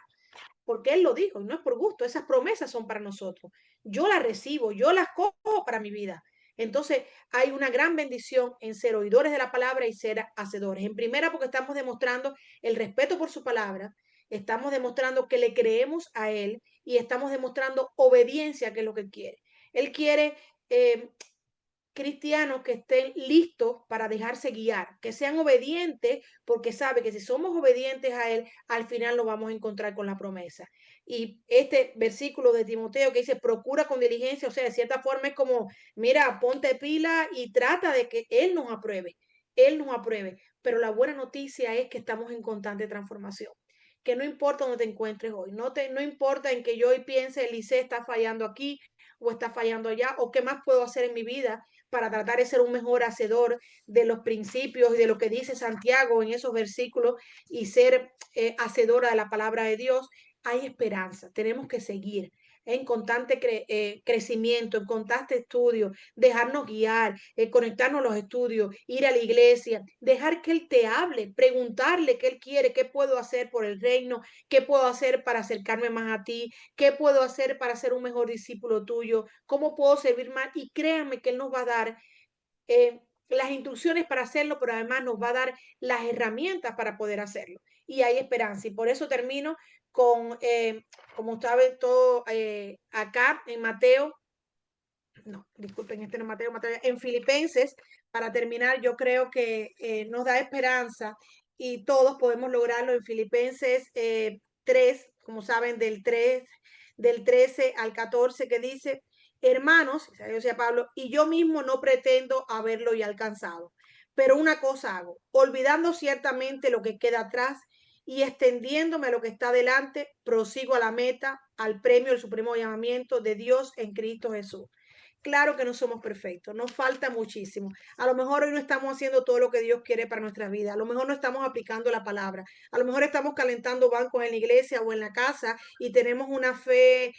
porque Él lo dijo, y no es por gusto, esas promesas son para nosotros. Yo las recibo, yo las cojo para mi vida. Entonces, hay una gran bendición en ser oidores de la palabra y ser hacedores. En primera, porque estamos demostrando el respeto por su palabra, estamos demostrando que le creemos a Él y estamos demostrando obediencia, que es lo que Él quiere. Él quiere cristianos que estén listos para dejarse guiar, que sean obedientes, porque sabe que si somos obedientes a Él, al final nos vamos a encontrar con la promesa. Y este versículo de Timoteo que dice, procura con diligencia, o sea, de cierta forma es como, mira, ponte pila y trata de que Él nos apruebe. Pero la buena noticia es que estamos en constante transformación. Que no importa donde te encuentres hoy, no importa en que yo hoy piense, Eliseo está fallando aquí o está fallando allá, o qué más puedo hacer en mi vida para tratar de ser un mejor hacedor de los principios y de lo que dice Santiago en esos versículos y ser hacedora de la palabra de Dios, hay esperanza. Tenemos que seguir en constante crecimiento, en constante estudio, dejarnos guiar, conectarnos a los estudios, ir a la iglesia, dejar que Él te hable, preguntarle qué Él quiere, qué puedo hacer por el reino, qué puedo hacer para acercarme más a ti, qué puedo hacer para ser un mejor discípulo tuyo, cómo puedo servir más. Y créanme que Él nos va a dar las instrucciones para hacerlo, pero además nos va a dar las herramientas para poder hacerlo. Y hay esperanza. Y por eso termino con, como saben todo, acá en Mateo, no, disculpen, este no es Mateo, Mateo, en Filipenses, para terminar, yo creo que nos da esperanza y todos podemos lograrlo en Filipenses 3, como saben, del 13 al 14, que dice, hermanos, yo sea Pablo, y yo mismo no pretendo haberlo ya alcanzado, pero una cosa hago, olvidando ciertamente lo que queda atrás y extendiéndome a lo que está delante, prosigo a la meta, al premio del supremo llamamiento de Dios en Cristo Jesús. Claro que no somos perfectos, nos falta muchísimo. A lo mejor hoy no estamos haciendo todo lo que Dios quiere para nuestra vida, a lo mejor no estamos aplicando la palabra, a lo mejor estamos calentando bancos en la iglesia o en la casa y tenemos una fe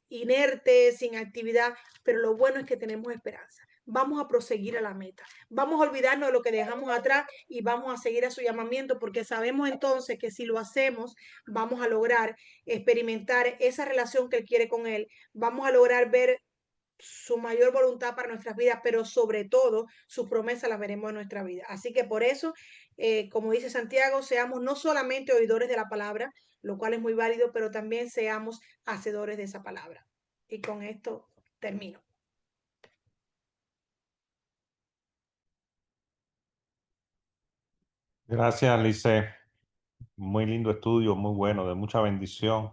inerte, sin actividad, pero lo bueno es que tenemos esperanza. Vamos a proseguir a la meta, vamos a olvidarnos de lo que dejamos atrás y vamos a seguir a su llamamiento porque sabemos entonces que si lo hacemos vamos a lograr experimentar esa relación que Él quiere con Él, vamos a lograr ver su mayor voluntad para nuestras vidas, pero sobre todo su promesa la veremos en nuestra vida. Así que por eso, como dice Santiago, seamos no solamente oidores de la palabra, lo cual es muy válido, pero también seamos hacedores de esa palabra. Y con esto termino. Gracias, Lice. Muy lindo estudio, muy bueno, de mucha bendición.